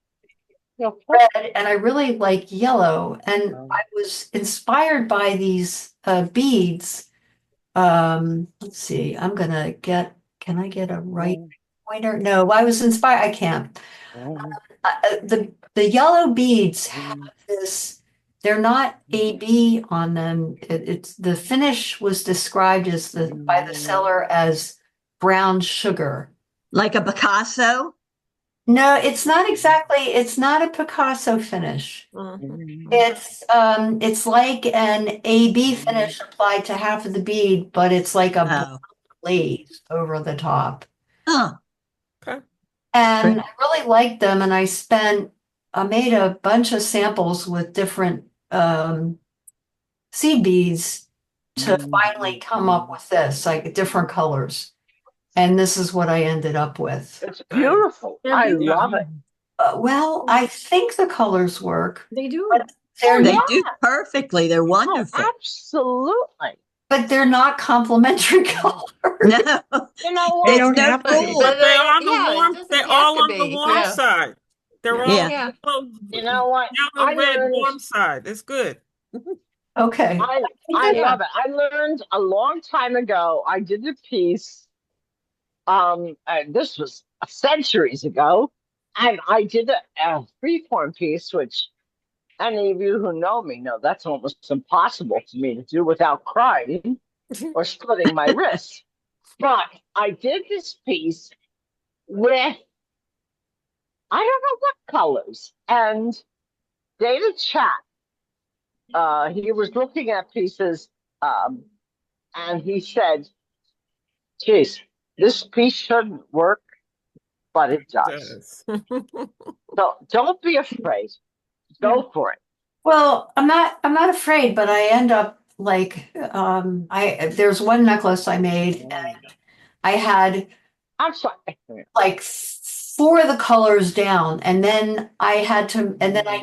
and I really like yellow. And I was inspired by these beads. Let's see, can I get a right pointer? No, I was inspired. I can't. The yellow beads have this, they're not AB on them. It's the finish was described as by the seller as brown sugar. Like a Picasso? No, it's not a Picasso finish. It's like an AB finish applied to half of the bead, but it's like a glaze over the top. Oh. Okay. And I really liked them, and I made a bunch of samples with different seed beads to finally come up with this, like different colors. And this is what I ended up with. It's beautiful. I love it. Well, I think the colors work. They do. They do perfectly. They're wonderful. Absolutely. But they're not complementary colors. No, You know what? They don't have to be. But they're on the Yeah, it warm. doesn't They're have all to on be. the warm Yeah. side. They're all Yeah. You know what? yellow, I red, learned- warm side. It's good. Okay. I love it. I learned a long time ago. I did a piece. This was centuries ago, and I did a freeform piece, which any of you who know me know that's almost impossible for me to do without crying or splitting my wrist. But I did this piece with I don't know what colors, and David Chat. He was looking at pieces, and he said, "Geez, this piece shouldn't work, but it does." So don't be afraid. Go for it. Well, I'm not afraid, but I end up like there's one necklace I made and I had I'm sorry. like 4 of the colors down, and then I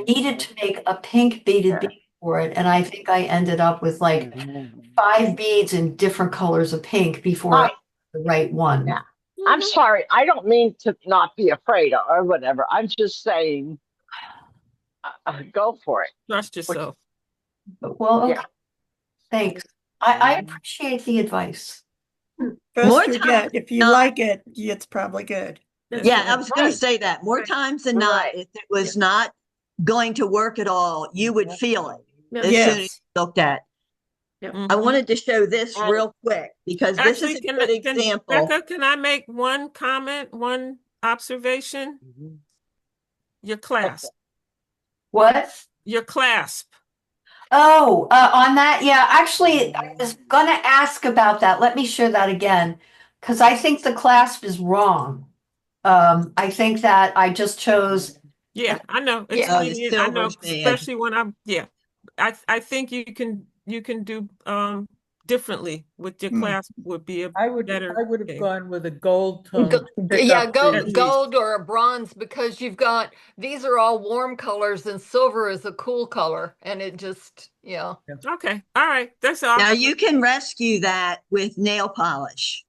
needed to make a pink beaded bead for it, and I think I ended up with like 5 beads in different colors of pink before I got the right one. Yeah. I'm sorry. I don't mean to not be afraid or whatever. I'm just saying, go for it. Trust yourself. Well, okay. Yeah. Thanks. I appreciate the advice. Best More you time get. If you like it, it's probably good. Yeah, I was going Right. to say that. More times than not, Right. if it was not going to work at all, you would feel it as soon as Yes. you looked at. I wanted to show this And- real quick because this is a good example. Becca, can I make one comment, one observation? Your clasp. What? Your clasp. Oh, on that, yeah, actually, I was gonna ask about that. Let me share that again, because I think the clasp is wrong. I think that I just chose, Yeah, I know. It's Yeah. Oh, the lenient. I know, silver's bad. especially when I think you can do differently with your class would be a I would better have thing. gone with a gold tone to pick Yeah, up the, At least. gold or a bronze, because you've got, these are all warm colors and silver is a cool color, and it just, yeah. Okay. All right. That's all. Now you can rescue that with nail polish,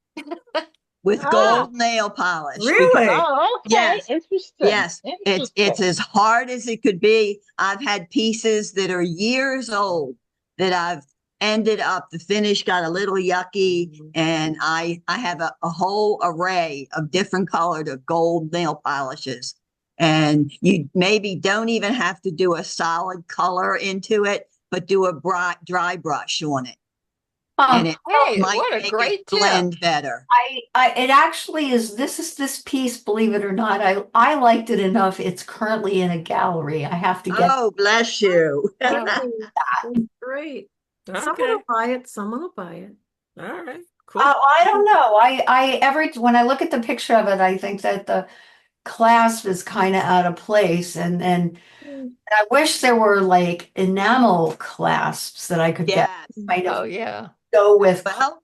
with Ah. gold nail polish. Really? Oh, okay. Yes. Interesting. Yes, it's as hard as it could be. I've had pieces that are years old that I've ended up, the finish got a little yucky, and I have a whole array of different colored of gold nail polishes. And you maybe don't even have to do a solid color into it, but do a dry brush on it. And it Hey, might what a make great it tip. blend better. it actually is, this piece, believe it or not, I liked it enough. It's currently in a gallery. I have to get, Oh, bless you. Oh, that's great. Someone Okay. will buy it, someone will buy it. All right. Cool. I don't know. When I look at the picture of it, I think that the clasp is kind of out of place, and I wish there were like enamel clasps that I could get, Yes. kind Oh, of yeah. go with. Well,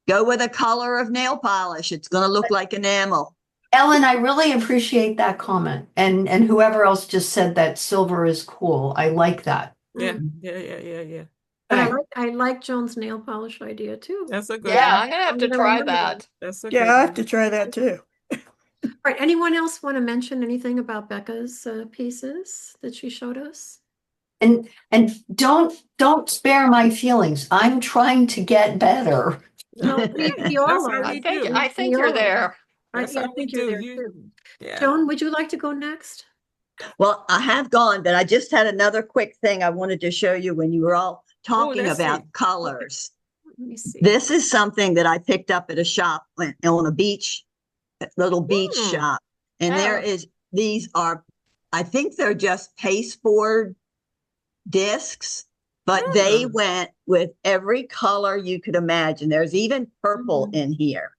go with a color of nail polish. It's going to look like enamel. Ellen, I really appreciate that comment, and whoever else just said that silver is cool. I like that. Yeah. Yeah. But I like Joan's nail polish idea too. That's a good Yeah, one. I'm gonna have I'm to gonna try remember that. That's a Yeah, good I have one. to try that too. Right, anyone else want to mention anything about Becca's pieces that she showed us? And don't spare my feelings. I'm trying to get better. No, we all That's are. how we do. I think We you're all are. there. That's Yeah, how I we think you're do. there You, too. yeah. Joan, would you like to go next? Well, I have gone, but I just had another quick thing I wanted to show you when you were all talking let's about see. colors. Let me see. This is something that I picked up at a shop on a beach, a little beach shop. And there Oh. is, these are, I think they're just pasteboard discs, but they went with every color you could imagine. There's even purple in here.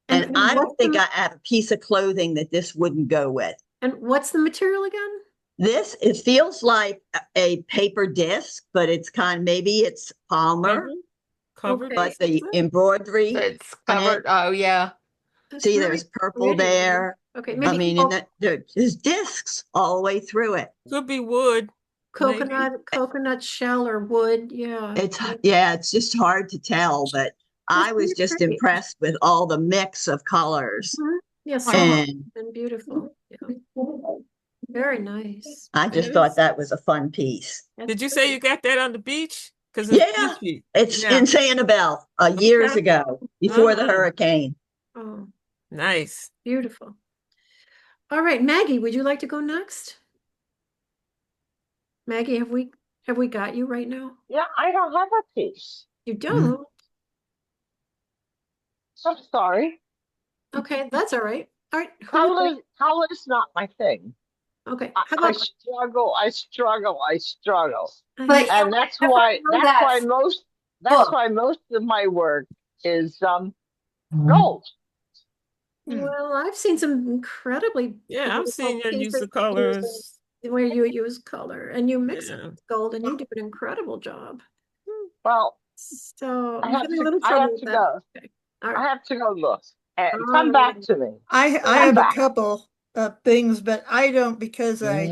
And I don't think I have a piece of clothing that this wouldn't go with. And what's the material again? This, it feels like a paper disc, but it's maybe it's polymer, Covered. Okay. but the embroidery, It's covered. Oh, yeah. That's see, really there's purple pretty. there. Okay, I maybe mean, and there's discs all the way through it. Could be wood. coconut shell or wood. Yeah. It's just hard to tell, but I was just pretty. impressed with all the mix of colors. Yes, And and beautiful. Yeah. Very nice. I just thought that was a fun piece. Did you say you got that on the beach? Because Yeah, beachy. it's Yeah. in Sanibel years ago, before the hurricane. Oh, Nice. beautiful. All right, Maggie, would you like to go next? Maggie, have we got you right now? Yeah, I don't have a piece. You don't? I'm sorry. Okay, that's all right. All right. Color's not my thing. Okay. I struggle. But And that's why most of my work is gold. Well, I've seen some incredibly Yeah, I've seen you use pieces the colors. where you use color and you mix it Yeah. with gold and you do an incredible job. Well, So I I'm have having a to, little I trouble have with to that. go. Okay. All I right. have to go look and All come back right. to me. I have back. a couple of things, but I don't, because I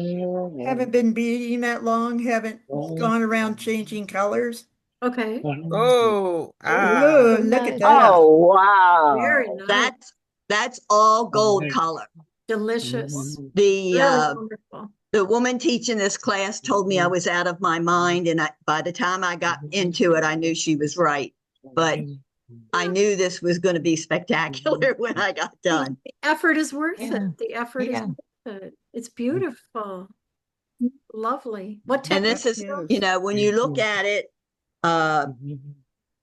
haven't been beading that long, haven't gone around changing colors. Okay. Oh, Oh, look at that. Oh, wow. Very nice. That's all gold color. Delicious. The Really wonderful. the woman teaching this class told me I was out of my mind, and by the time I got into it, I knew she was right. But I knew this was going to be spectacular when I got done. The effort is worth Yeah. it. The effort is worth it. It's beautiful. Lovely. What And this is, when you look at it,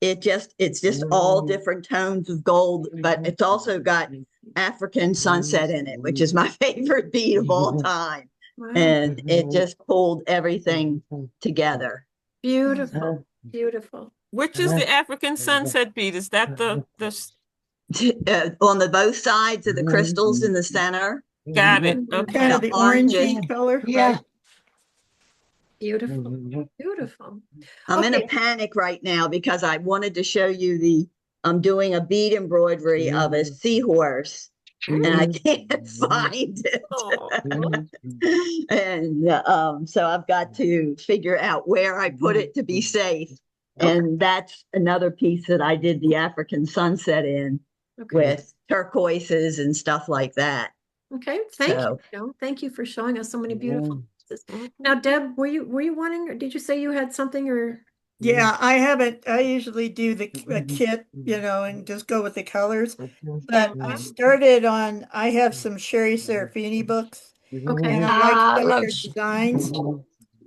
it's just all different tones of gold, but it's also got African sunset in it, which is my favorite bead of all time. Wow. and it just pulled everything together. Beautiful, beautiful. Which is the African sunset bead? Is that the On the both sides of the crystals in the center. got it? Mhm. Okay. Kind of the orangey orangey. color. Yeah. Beautiful, beautiful. I'm in a Okay. panic right now because I wanted to show you I'm doing a bead embroidery of a seahorse and I can't find it. Oh, And so I've got to figure out where I put it to be safe. And that's another piece that I did the African sunset in Okay. with turquoises and stuff like that. Okay. Thank you. So- Joan. Thank you for showing us so many beautiful pieces. Now, Deb, were you wanting, or did you say you had something, or? Yeah, I haven't. I usually do the kit, and just go with the colors. But I started on. I have some Sherry Serafini books, Okay. and I like I some of love her designs.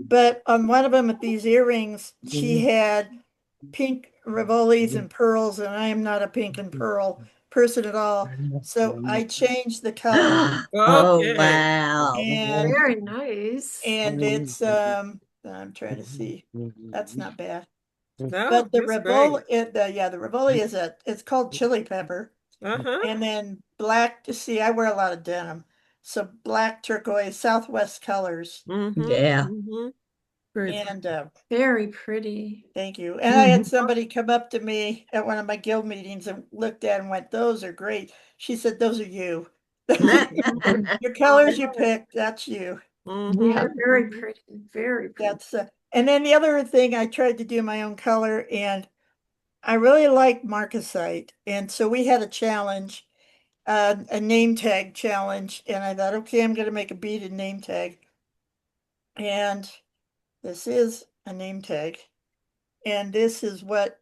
But on one of them with these earrings, she had pink rivolis and pearls, and I am not a pink and pearl person at all. So I changed the color, Oh, okay. wow. and Very nice. it's I'm trying to see. That's not bad. No, But the that's Rivoli, great. the Rivoli it's called chili pepper. Uh-huh. And then black, see, I wear a lot of denim. So black, turquoise, Southwest colors. Mhm, Yeah. mhm. And Very pretty. thank you. And I had somebody come up to me at one of my guild meetings and looked at and went, "Those are great." She said, "Those are you. Your colors you picked, that's you." Mhm. They're very pretty. Very pretty. That's and then the other thing, I tried to do my own color, and I really like marcasite. And so we had a challenge, a name tag challenge, and I thought, okay, I'm going to make a beaded name tag. And this is a name tag, and this is what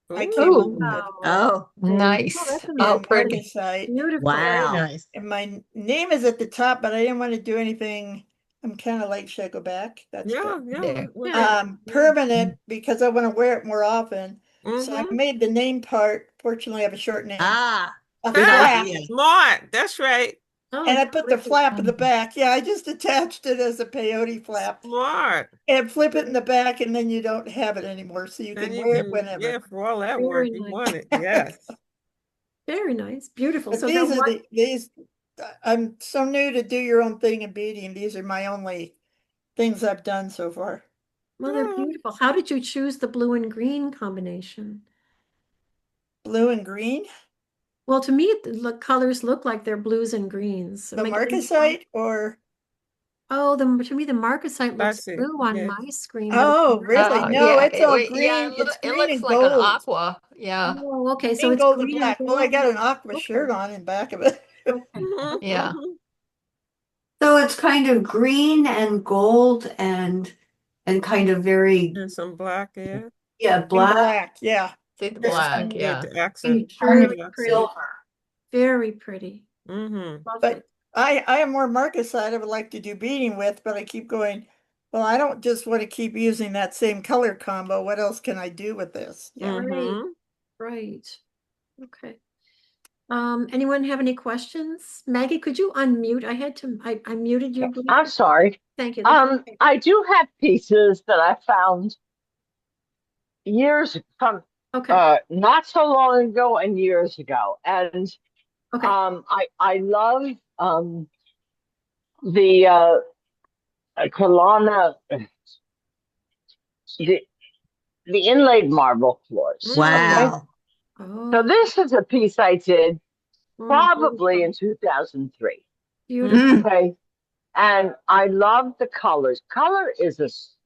I came up Ooh, with. Oh, nice. that's Oh, And pretty. marcasite. Beautiful. wow. And my name is at the top, but I didn't want to do anything. I'm kind of like, should I go back? That's Yeah, good. yeah. Yeah. Permanent, because I want to wear it more often. So I Mhm. made the name part. Fortunately, I have a short name. Ah, A good flap. idea. Smart. That's right. Oh, And I put the great. flap in the back. Yeah, I just attached it as a peyote flap Smart. and flip it in the back, and then you don't have it anymore. So you Then can you wear it can, whenever. yeah, for all that Very work, you nice. want it. Yes. Very nice. Beautiful. But So these that are one, these. I'm so new to do your own thing in beading. These are my only things I've done so far. well, they're beautiful. How did you choose the blue and green combination? Blue and green, Well, to me, the colors look like they're blues and greens. the Am I getting- marcasite, or Oh, to me, the marcasite I looks see. blue on Yeah. my screen. But oh, really? No, Yeah, it's all yeah, green. It's it green looks and like an gold. aqua. Yeah, oh, okay. So Green, it's gold, and green black. and Well, I got gold. an aqua Okay. shirt on in back of it. Okay. Mhm, yeah. mhm. So it's kind of green and gold and kind of very, And some black, yeah. yeah, In black. black, yeah. See the This is black, good. yeah. The accent. Very The accent. pretty. Silver. Very pretty. Mm-hmm. Love But it. I am more marcasite I would like to do beading with, but I keep going, well, I don't just want to keep using that same color combo. What else can I do with this? Yeah. Mm-hmm. Right. Okay. Anyone have any questions? Maggie, could you unmute? I muted you. I'm sorry. Thank you. That's okay. I do have pieces that I found years from Okay. not so long ago and years ago. And Okay. I love the Colonna the inlaid marble floors. Okay. Wow. Oh, So this is a piece I did probably beautiful. in 2003. Beautiful. Mm. Okay. And I love the colors. Color is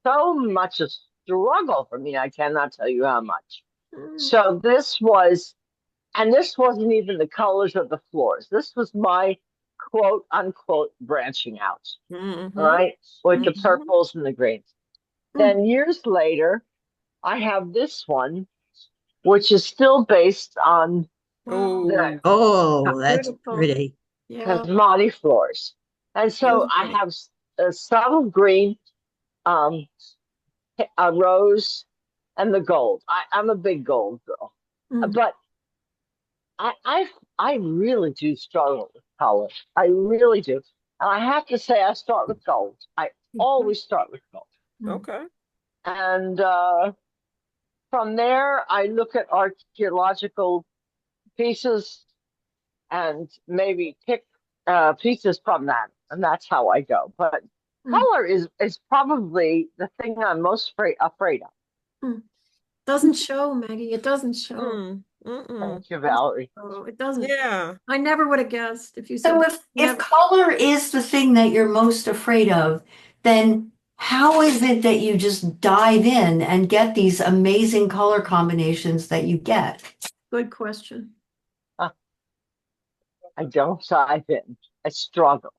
so much a struggle for me. I cannot tell you how much. Mm. So this wasn't even the colors of the floors. This was my quote unquote branching out. Mm-hmm. All right. With the Mhm. purples and the greens. Mm. Then years later, I have this one, which is still based on Wow. the Oh, that's Beautiful. pretty. Yeah. Kasmati floors. And so I have some green, a rose, and the gold. I'm a big gold girl, Mm. but I really do struggle with color. I really do. And I have to say, I start with gold. I always start with gold. Okay. And from there, I look at archaeological pieces and maybe pick pieces from that. And that's how I go. But color is probably the thing I'm most afraid of. Doesn't show, Maggie. It doesn't show. Thank you, Valerie. Oh, it doesn't. Yeah. I never would have guessed if you said. So if color is the thing that you're most afraid of, then how is it that you just dive in and get these amazing color combinations that you get? Good question. I don't dive in. I struggle.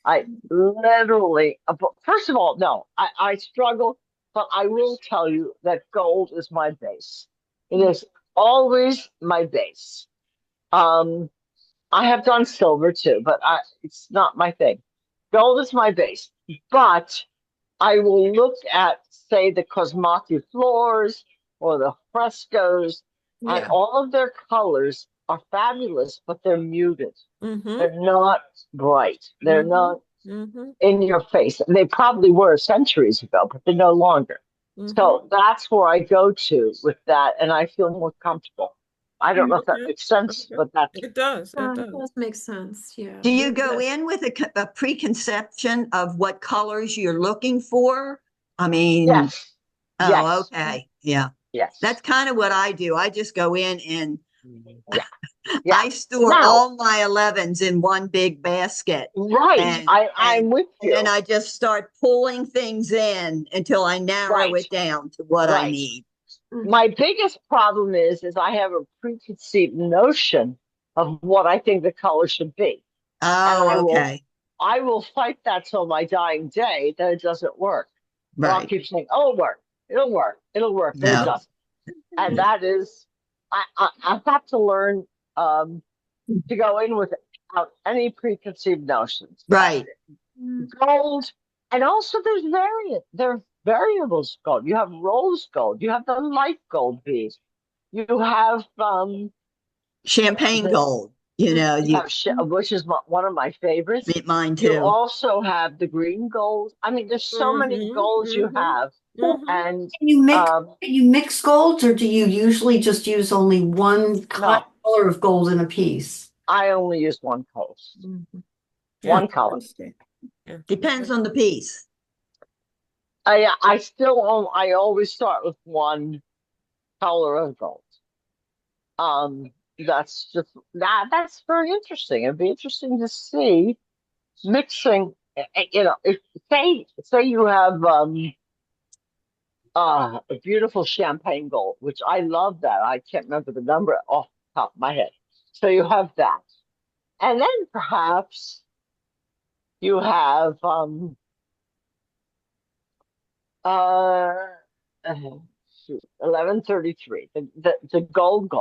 I literally, first of all, no, I struggle, but I will tell you that gold is my base. It is always my base. I have done silver too, but it's not my thing. Gold is my base, but I will look at, say, the cosmati floors or the frescoes, and all of their colors are fabulous, but they're muted. They're not bright. They're not in your face. And they probably were centuries ago, but they're no longer. So that's where I go to with that, and I feel more comfortable. I don't know if that makes sense, but it does. It does make sense. Yeah. Do you go in with a preconception of what colors you're looking for? I mean, yes. Oh, yes. okay. Yeah. Yes. That's kind of what I do. I just go in and Yeah. I store all my 11s in one big basket. Right. I'm with you. And then I just start pulling things in until I narrow it down to what I need. My biggest problem is I have a preconceived notion of what I think the color should be. Oh, okay. I will fight that till my dying day that it doesn't work. But I'll keep saying, oh, it'll work. It'll work. It'll work. But it doesn't. And that is, I've got to learn to go in without any preconceived notions. Right. Gold. And also there's variables gold. You have rose gold. You have the light gold beads. You have champagne gold. You know, which is one of my favorites. Mine too. You also have the green gold. I mean, there's so many golds you have. And Can you mix golds, or do you usually just use only one color of gold in a piece? I only use one color. One color. Depends on the piece. I always start with one color of gold. That's very interesting. It'd be interesting to see mixing. You know, if say you have a beautiful champagne gold, which I love that. I can't remember the number off the top of my head. So you have that, and then perhaps you have 1133, the gold,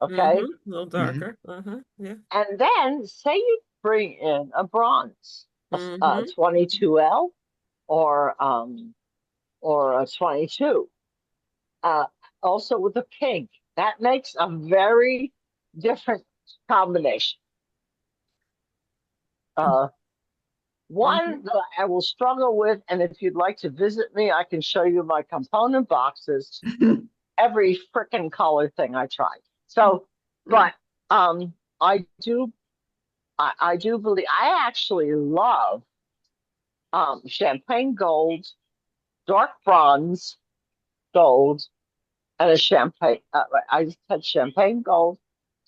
okay? A little darker. Yeah. And then say you bring in a bronze, a 22L or a 22. Also with a pink. That makes a very different combination. One that I will struggle with, and if you'd like to visit me, I can show you my component boxes. Every frickin' color thing I tried. So, but I do believe I actually love champagne gold, dark bronze gold, and a champagne. I just had champagne gold,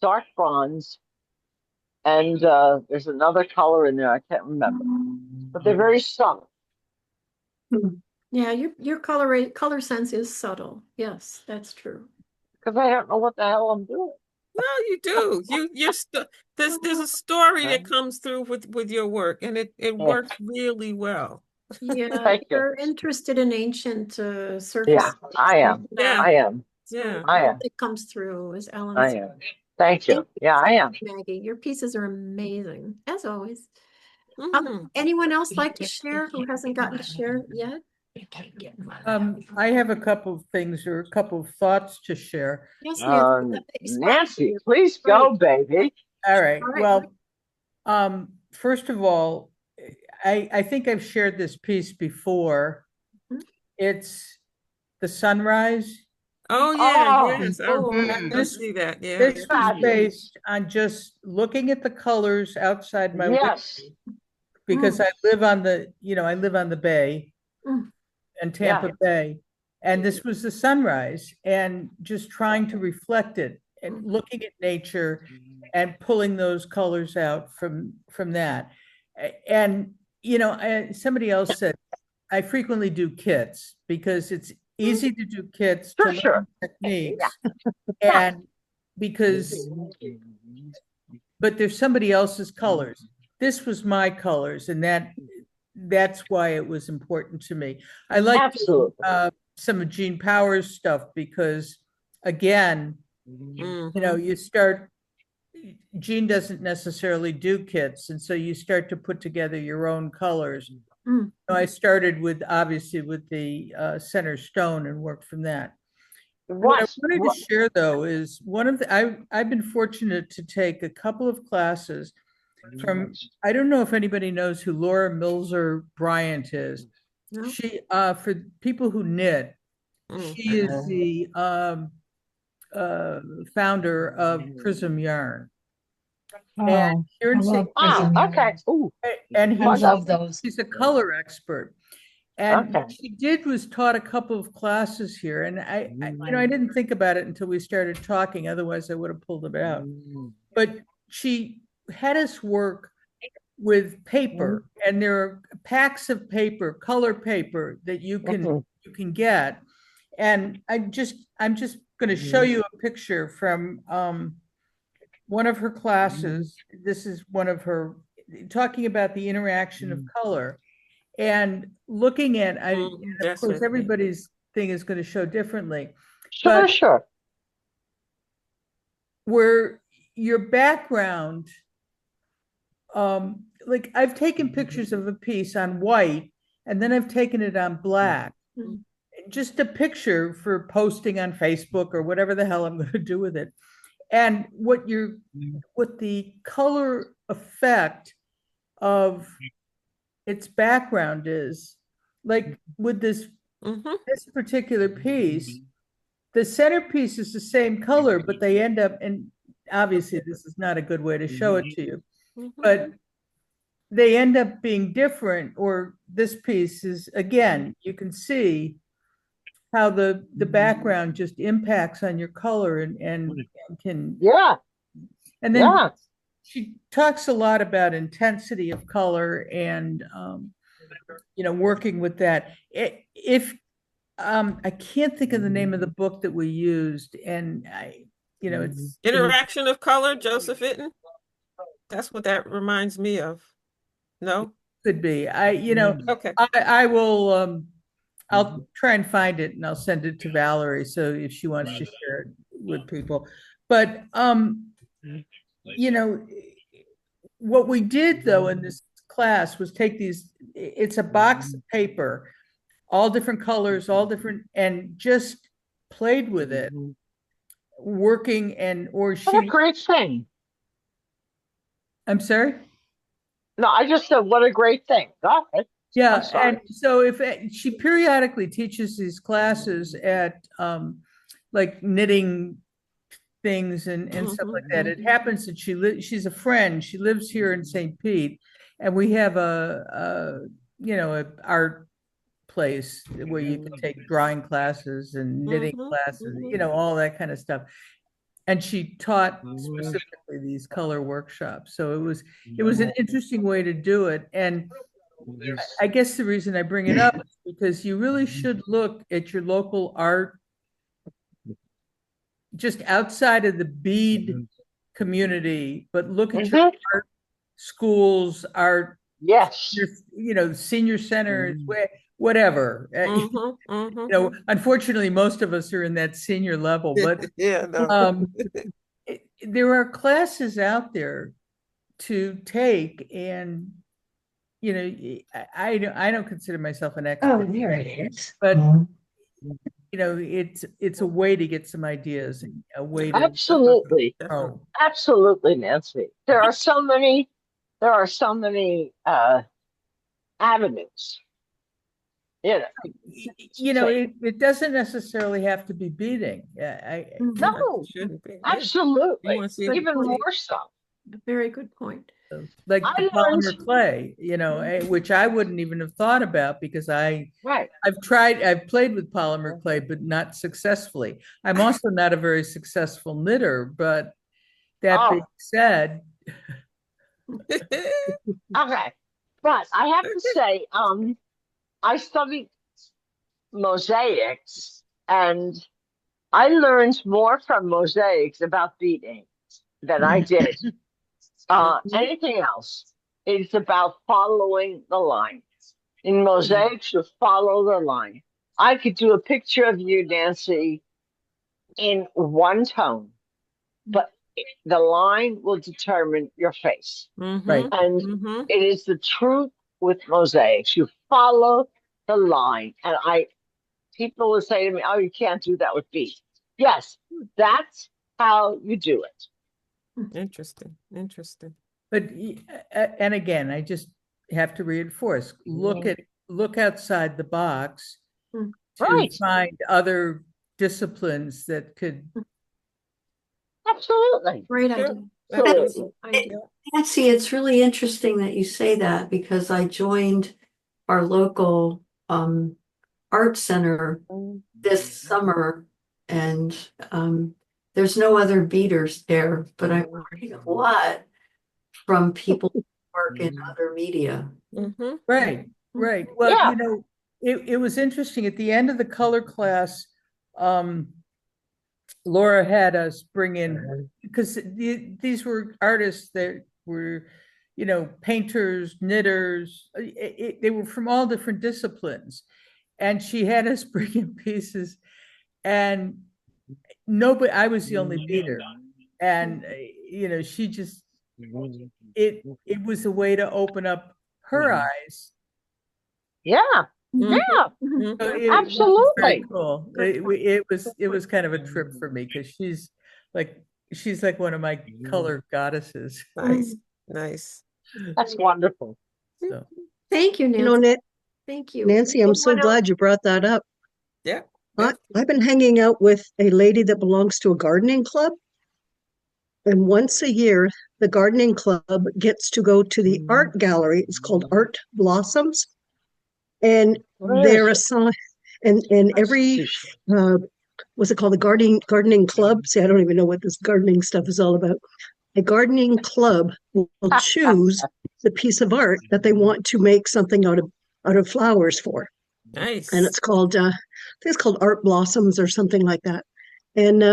dark bronze, and there's another color in there I can't remember, but they're very subtle. Yeah, your color sense is subtle. Yes, that's true. Because I don't know what the hell I'm doing. No, you do. There's a story that comes through with your work, and it works really well. Yeah, you're interested in ancient surface. Yeah, I am. Yeah. I am. Yeah, I am. It comes through, as Ellen I said. am. Thank you. Yeah, I am. Maggie, your pieces are amazing, as always. Anyone else like to share who hasn't gotten to share yet? I have a couple of things or a couple of thoughts to share. Yes, Nancy, please go, baby. All right. Well, first of all, I think I've shared this piece before. Mhm. It's the sunrise. Oh yeah, Oh, yes. I see that. Yeah. This was Fabulous. based on just looking at the colors outside my window yes. because I live on the bay Mm. and Tampa Yeah. Bay. And this was the sunrise and just trying to reflect it and looking at nature and pulling those colors out from that. And somebody else said I frequently do kits because it's easy to do kits to Sure, learn techniques and because but there's somebody else's colors. This was my colors, and that's why it was important to me. I like Absolutely. some of Gene Powers stuff because again, Gene doesn't necessarily do kits, and so you start to put together your own colors. I started obviously with the center stone and worked from that. What I wanted to share though is I've been fortunate to take a couple of classes from, I don't know if anybody knows who Laura Milzer Bryant is. No. She for people who knit, she is the founder of Prism Yarn. And here in St. okay. Ooh. And I love those. he's a color expert. And what she did was taught a couple of classes here. And I didn't think about it until we started talking. Otherwise, I would have pulled it out. But she had us work with paper, and there are packs of paper, color paper that you can get. And I'm just going to show you a picture from one of her classes. This is one of her talking about the interaction of color and looking at, of course, everybody's thing is going to show differently. Sure. Where your background, like I've taken pictures of a piece on white and then I've taken it on black. Just a picture for posting on Facebook or whatever the hell I'm going to do with it. And what the color effect of its background is, like with this particular piece, the centerpiece is the same color, but they end up, and obviously this is not a good way to show it to you, but they end up being different. Or this piece is, again, you can see how the background just impacts on your color and can and then she talks a lot about intensity of color and working with that. If I can't think of the name of the book that we used, and it's Interaction of Color, Joseph Itten. That's what that reminds me of. No, could be. Okay. I will. I'll try and find it and I'll send it to Valerie. So if she wants to share it with people, but what we did though in this class was take it's a box of paper, all different colors, all different, and just played with it, working What a great thing. I'm sorry? No, I just said, what a great thing. Okay. Yeah, and so she periodically teaches these classes at like knitting things and stuff like that. It happens that she's a friend. She lives here in St. Pete, and we have a art place where you can take drawing classes and knitting classes, all that kind of stuff. And she taught specifically these color workshops. So it was an interesting way to do it. And I guess the reason I bring it up is because you really should look at your local art just outside of the bead community, but look at your art schools, art, senior centers, whatever. Unfortunately, most of us are in that senior level, but there are classes out there to take, and I don't consider myself an expert. Oh, there it is. But it's a way to get some ideas, and a way to absolutely, Nancy. There are so many avenues. You know, it doesn't necessarily have to be beading. no, absolutely, even more so. Very good point. Like I the learned- polymer clay, which I wouldn't even have thought about because I've played with polymer clay, but not successfully. I'm also not a very successful knitter, but that being said. Okay, but I have to say, I studied mosaics, and I learned more from mosaics about beading than I did anything else. It's about following the line. In mosaics, you follow the line. I could do a picture of you, Nancy, in one tone, but the line will determine your face. Right. And it is the truth with mosaics. You follow the line. And people will say to me, oh, you can't do that with beads. Yes, that's how you do it. Interesting. But and again, I just have to reinforce: look outside the box to find other disciplines that could. Absolutely, great idea. Nancy, it's really interesting that you say that because I joined our local art center this summer, and there's no other beaders there, but I'm learning a lot from people who work in other media. Right. Well, it was interesting at the end of the color class. Laura had us bring in, because these were artists that were, painters, knitters. They were from all different disciplines, and she had us bring in pieces, and nobody. I was the only beader, and she just it was a way to open up her eyes. Yeah. Absolutely. Very cool. It was kind of a trip for me because she's like one of my color goddesses. Nice. That's wonderful. So. Thank you, Nancy. Thank you, Nancy. I'm so glad you brought that up. Yeah. I've been hanging out with a lady that belongs to a gardening club. And once a year, the gardening club gets to go to the art gallery. It's called Art Blossoms. And they're assigned, and every, what's it called? The gardening club. See, I don't even know what this gardening stuff is all about. A gardening club will choose the piece of art that they want to make something out of flowers for. Nice. And it's called, I think it's called Art Blossoms or something like that. And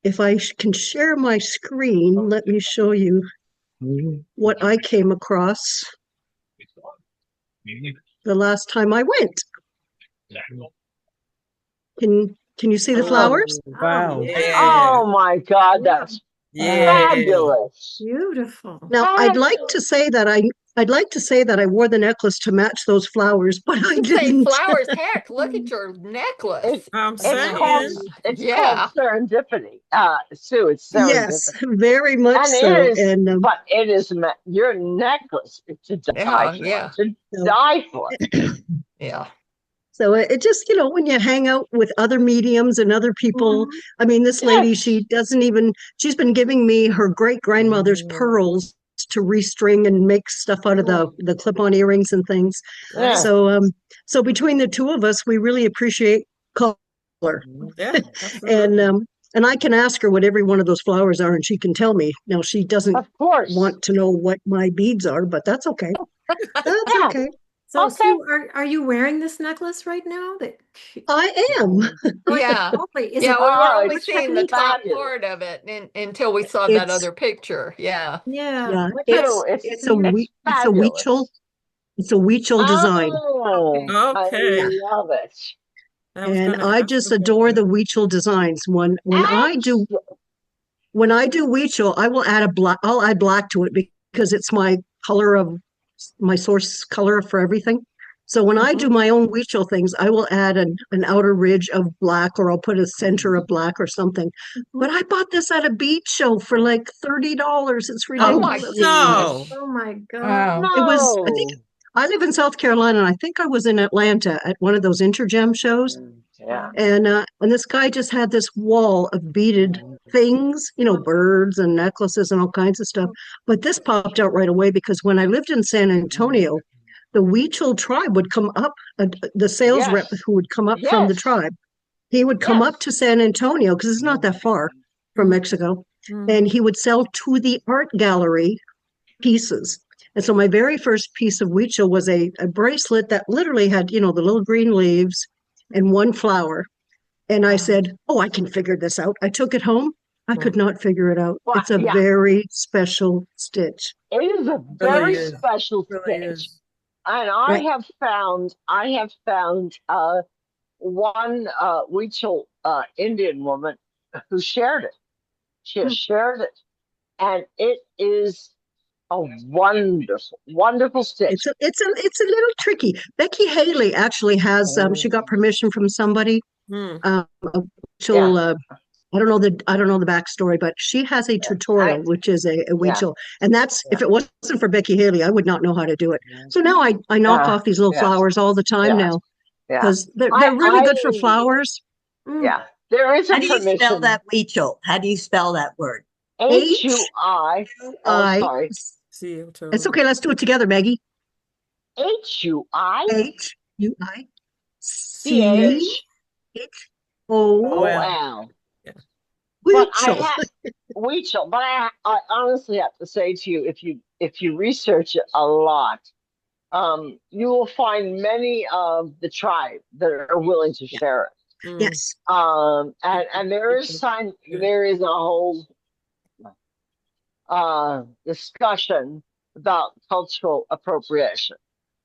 if I can share my screen, let me show you what I came across the last time I went. Can you see the flowers? Wow. Yeah. Oh my God, that's fabulous. Beautiful. Now I'd like to say that I wore the necklace to match those flowers, but I didn't. Flowers, heck, look at your necklace. It's called serendipity. Sue, it's serendipity. Yes, very much so. But it is your necklace. It's to die for. To die for. Yeah. So it just, when you hang out with other mediums and other people, I mean, this lady, she's been giving me her great grandmother's pearls to restring and make stuff out of the clip-on earrings and things. Yeah. So between the two of us, we really appreciate color. Yeah. And I can ask her what every one of those flowers are, and she can tell me. Now, she doesn't want to know what my beads are, but that's okay. That's okay. So, Sue, are you wearing this necklace right now? I am. Yeah. Is we it were only what's seeing the top part of it until we saw that other picture. Yeah. Yeah. It's a Weechel. It's a Weechel design. Okay. I love it. And I just adore the Weechel designs. When I do Weechel, I will add I'll add black to it because it's my source color for everything. So when I do my own Weechel things, I will add an outer ridge of black, or I'll put a center of black or something. But I bought this at a bead show for like $30. It's ridiculous. No. Oh my God. Wow. It was, I live in South Carolina, and I think I was in Atlanta at one of those Intergem shows. Yeah. And this guy just had this wall of beaded things, birds and necklaces and all kinds of stuff. But this popped out right away because when I lived in San Antonio, the Huichol tribe would come up, the sales rep Yes. who would come up from the Yes. tribe, he would come up Yes. to San Antonio because it's not that far from Mexico, and he would sell to the art gallery pieces. And so my very first piece of Huichol was a bracelet that literally had, the little green leaves and one flower. And I said, oh, I can figure this out. I took it home. I could not figure it out. Well, It's a yeah. very special stitch. It is a very special stitch. And I have found one Huichol Indian woman who shared it. She has shared it. And it is a wonderful, wonderful stitch. It's a little tricky. Becky Haley actually has she got permission from somebody. She'll I don't know the backstory, but she has a tutorial, which is a Huichol. And that's if it wasn't for Becky Haley, I would not know how to do it. So now I knock off these little flowers all the time now. Because they're really good for flowers. Yeah. There is a How do you spell that Huichol? How do you spell that word? H-U-I. Oh, sorry. It's okay. Let's do it together, Maggie. H-U-I. H-U-I. C-H-O-L. Huichol. But I honestly have to say to you, if you research it a lot, you will find many of the tribe that are willing to share it. Yes. And there is a whole discussion about cultural appropriation.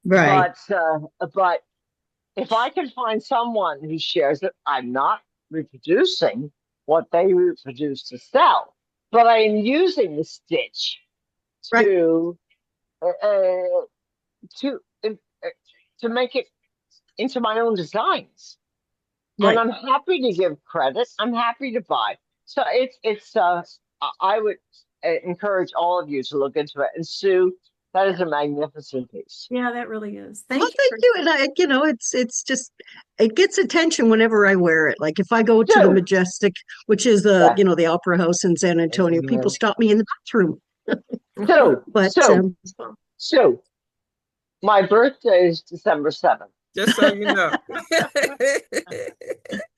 Right. But if I can find someone who shares it, I'm not reproducing what they reproduce to sell, but I am using the stitch to make it into my own designs. Right. And I'm happy to give credit. I'm happy to buy. So I would encourage all of you to look into it. And Sue, that is a magnificent piece. Yeah, that really is. Thank you. And it's just, it gets attention whenever I wear it. Like if I go to the Majestic, which is the Opera House in San Antonio, people stop me in the bathroom. So my birthday is December 7th. Just so you know.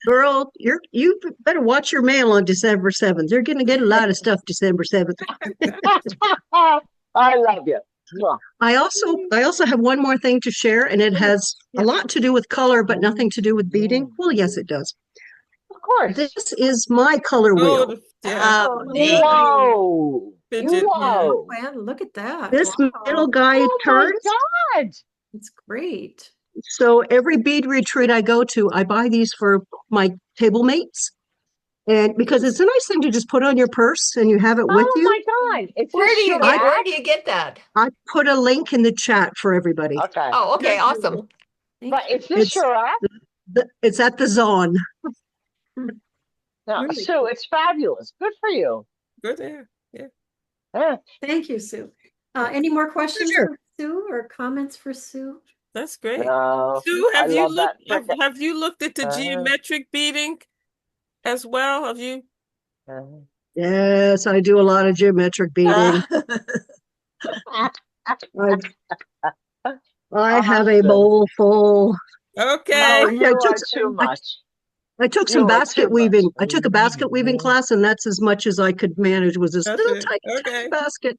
Girl, you better watch your mail on December 7th. You're going to get a lot of stuff December 7th. I love you. I also have one more thing to share, and it has a lot to do with color, but nothing to do with beading. Well, yes, it does. Of course. This is my color wheel. Whoa. Whoa. Man, look at that. This middle guy turns. Oh my God. It's great. So every bead retreat I go to, I buy these for my table mates. And because it's a nice thing to just put on your purse and you have it with you. Oh my God. Where do you get that? I put a link in the chat for everybody. Okay. Oh, okay. Awesome. But is this Charette? It's at the Zon. No, Sue, it's fabulous. Good for you. Good there. Yeah. Thank you, Sue. Any more questions for Sue or comments for Sue? That's great. Sue, have you looked at the geometric beading as well? Have you? Yes, I do a lot of geometric beading. I have a bowl full. Okay. I took some basket weaving. I took a basket weaving class, and that's as much as I could manage was this little tiny basket.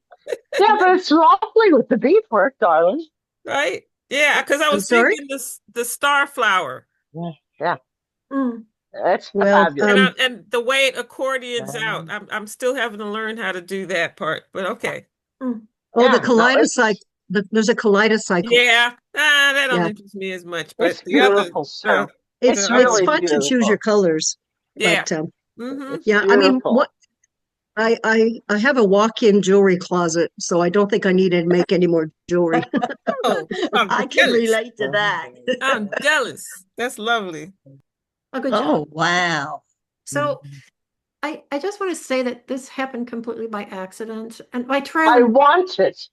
Yeah, but it's lovely with the beadwork, darling. Right? Yeah, because I was thinking the star flower. Yeah. That's fabulous. And the way it accordions out, I'm still having to learn how to do that part, but okay. The kaleidocycle. There's a kaleidocycle. Yeah, that don't interest me as much, but the beautiful other. It's really fun to choose your colors. Yeah. But, I mean, I have a walk-in jewelry closet, so I don't think I need to make any more jewelry. I can relate to that. I'm jealous. That's lovely. Oh, good job. Oh, wow. So I just want to say that this happened completely by accident and by I want it.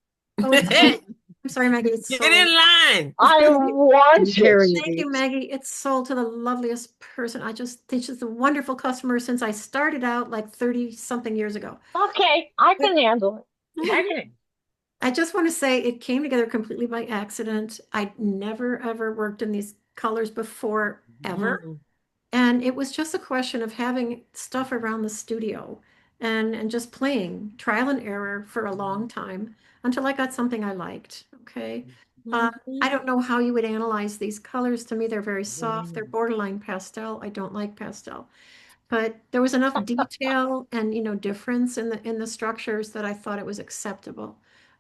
I'm sorry, Maggie. It's Get sold. in line. I want Very it. Thank you, Maggie. It's sold to the loveliest person. I just think she's a wonderful customer since I started out like 30 something years ago. Okay, I can handle it. I can. I just want to say it came together completely by accident. I'd never ever worked in these colors before, ever. Mhm. And it was just a question of having stuff around the studio and just playing trial and error for a long time until I got something I liked. Okay. I don't know how you would analyze these colors. To me, they're very soft. They're borderline pastel. I don't like pastel. But there was enough detail and difference in the structures that I thought it was acceptable.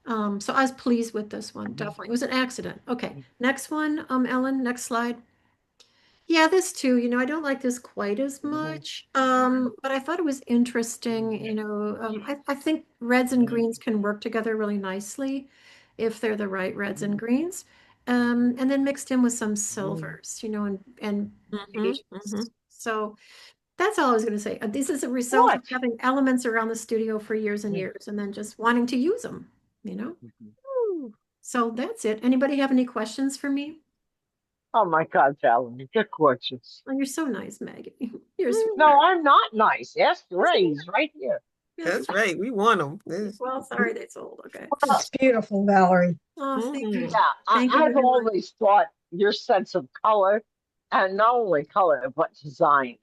So I was pleased with this one, definitely. It was an accident. Okay, next one, Ellen, next slide. Yeah, this too, I don't like this quite as much, but I thought it was interesting, I think reds and greens can work together really nicely if they're the right reds and greens. And then mixed in with some silvers, and beiges. So that's all I was going to say. This is a result of What? having elements around the studio for years and years and then just wanting to use them, So that's it. Anybody have any questions for me? Oh my God, Valerie, you're gorgeous. Oh, you're so nice, Maggie. You're sweet. No, I'm not nice. Ask Ray's right here. That's right. We want them. Well, sorry, they sold. Okay. It's beautiful, Valerie. Oh, thank you. Yeah, Thank you I've very much. always thought your sense of color, and not only color, but design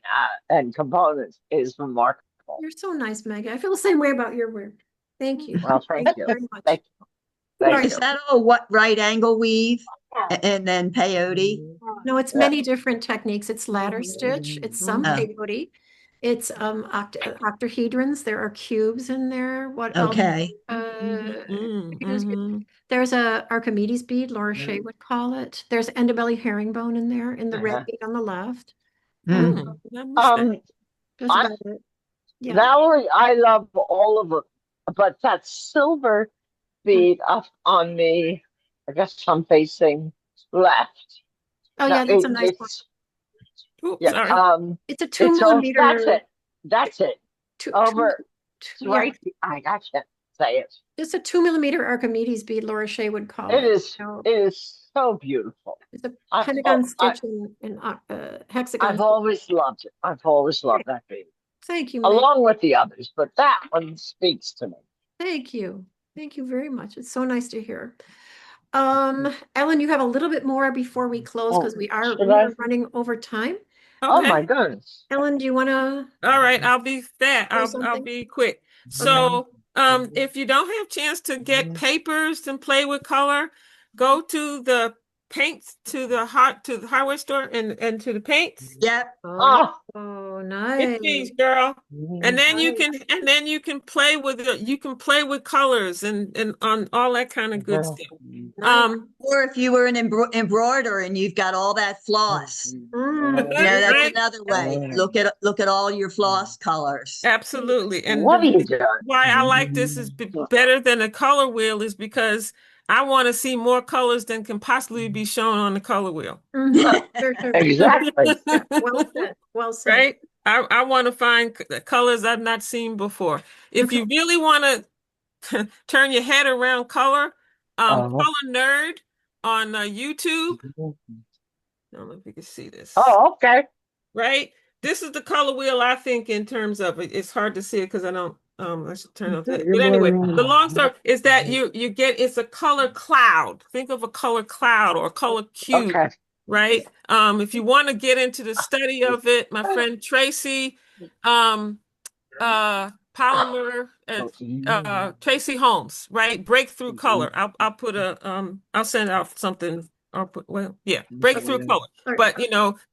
and components is remarkable. You're so nice, Maggie. I feel the same way about your work. Thank you. Well, thank you. very much. Thank you. Thank Is that all what right angle weave and then peyote? No, it's many different techniques. It's ladder stitch. It's some Oh. peyote. It's octahedrons. There are cubes in there. What else? Okay. There's a Archimedes bead, Laura Shea would call it. There's endobelly herringbone in there, in the red bead on the left. That's about it. Yeah. Valerie, I love all of it, but that silver bead up on me, I guess I'm facing left. Oh yeah, that's a nice one. Oops, Yeah, sorry. It's a 2mm. That's it. Over. Yeah. Right. I can't say it. It's a 2mm Archimedes bead, Laura Shea would call it. It is so beautiful. It's a pentagon stitch in hexagon. I've always loved it. I've always loved that bead. Thank you, Maggie. Along with the others, but that one speaks to me. Thank you. Thank you very much. It's so nice to hear. Ellen, you have a little bit more before we close because we are running over time. Oh my goodness. Ellen, do you want to? All right, I'll be fast. I'll be quick. So, if you don't have a chance to get papers and play with color, go to the paints to the hardware store and to the paints. Yep. Oh, nice. Get these, girl. And then you can play with colors and on all that kind of good stuff. Or if you were an embroiderer and you've got all that floss, that's Right? another way. Look at all your floss colors. Absolutely. And What are you doing? why I like this is better than a color wheel is because I want to see more colors than can possibly be shown on the color wheel. Exactly. Well said. Well said. Right? I want to find colors I've not seen before. If you really want to turn your head around color, Color Nerd on YouTube. I don't know if you can see this. Oh, okay. Right? This is the color wheel, I think, in terms of it. It's hard to see it because I don't I should turn off that. But anyway, the long story is that you get it's a color cloud. Think of a color cloud or a color cube. Okay. Right? If you want to get into the study of it, my friend Tracy, Polymer, Tracy Holmes, right? Breakthrough Color. I'll put I'll send out something. Breakthrough Color. But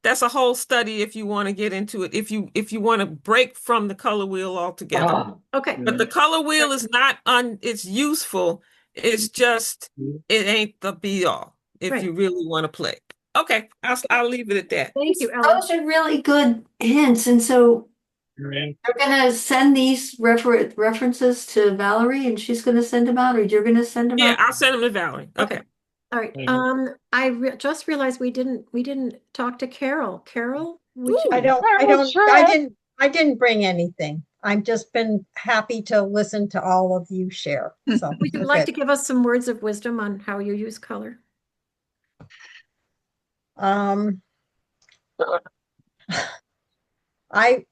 that's a whole study if you want to get into it. If you want to break from the color wheel altogether. Okay. But the color wheel is not it's useful. It's just it ain't the be all if you really want to play. Okay, I'll leave it at that. Thank you, Ellen. Those are really good hints. And so you're going to send these references to Valerie and she's going to send them out, or you're going to send them out? Yeah, I'll send them to Valerie. Okay. All right. I just realized we didn't talk to Carole. Carole, would you? I didn't bring anything. I've just been happy to listen to all of you share. So Would you like to give us some words of wisdom on how you use color? My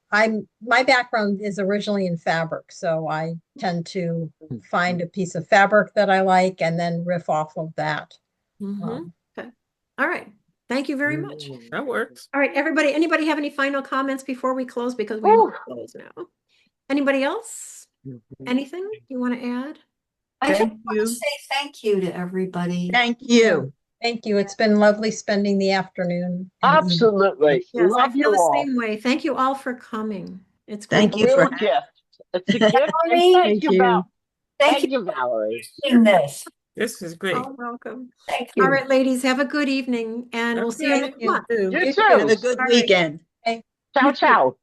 background is originally in fabric, so I tend to find a piece of fabric that I like and then riff off of that. Okay. All right. Thank you very much. That works. All right, everybody. Anybody have any final comments before we close? Because we will close now. Anybody else? Anything you want to add? I just Thank want to you. say thank you to everybody. Thank you. Thank you. It's been lovely spending the afternoon. and evening. Absolutely. Yes, I Love feel you the all. same way. Thank you all for coming. It's Thank great. you Real for gift. It's a gift. And Valerie, thank you, Val. Thank Thank you you, Valerie. for doing this. This is great. Oh, welcome. Thank All you. right, ladies, have a good evening, and we'll see you Okay. next month. You You too. Have a good All right. weekend. Ciao, You too. ciao.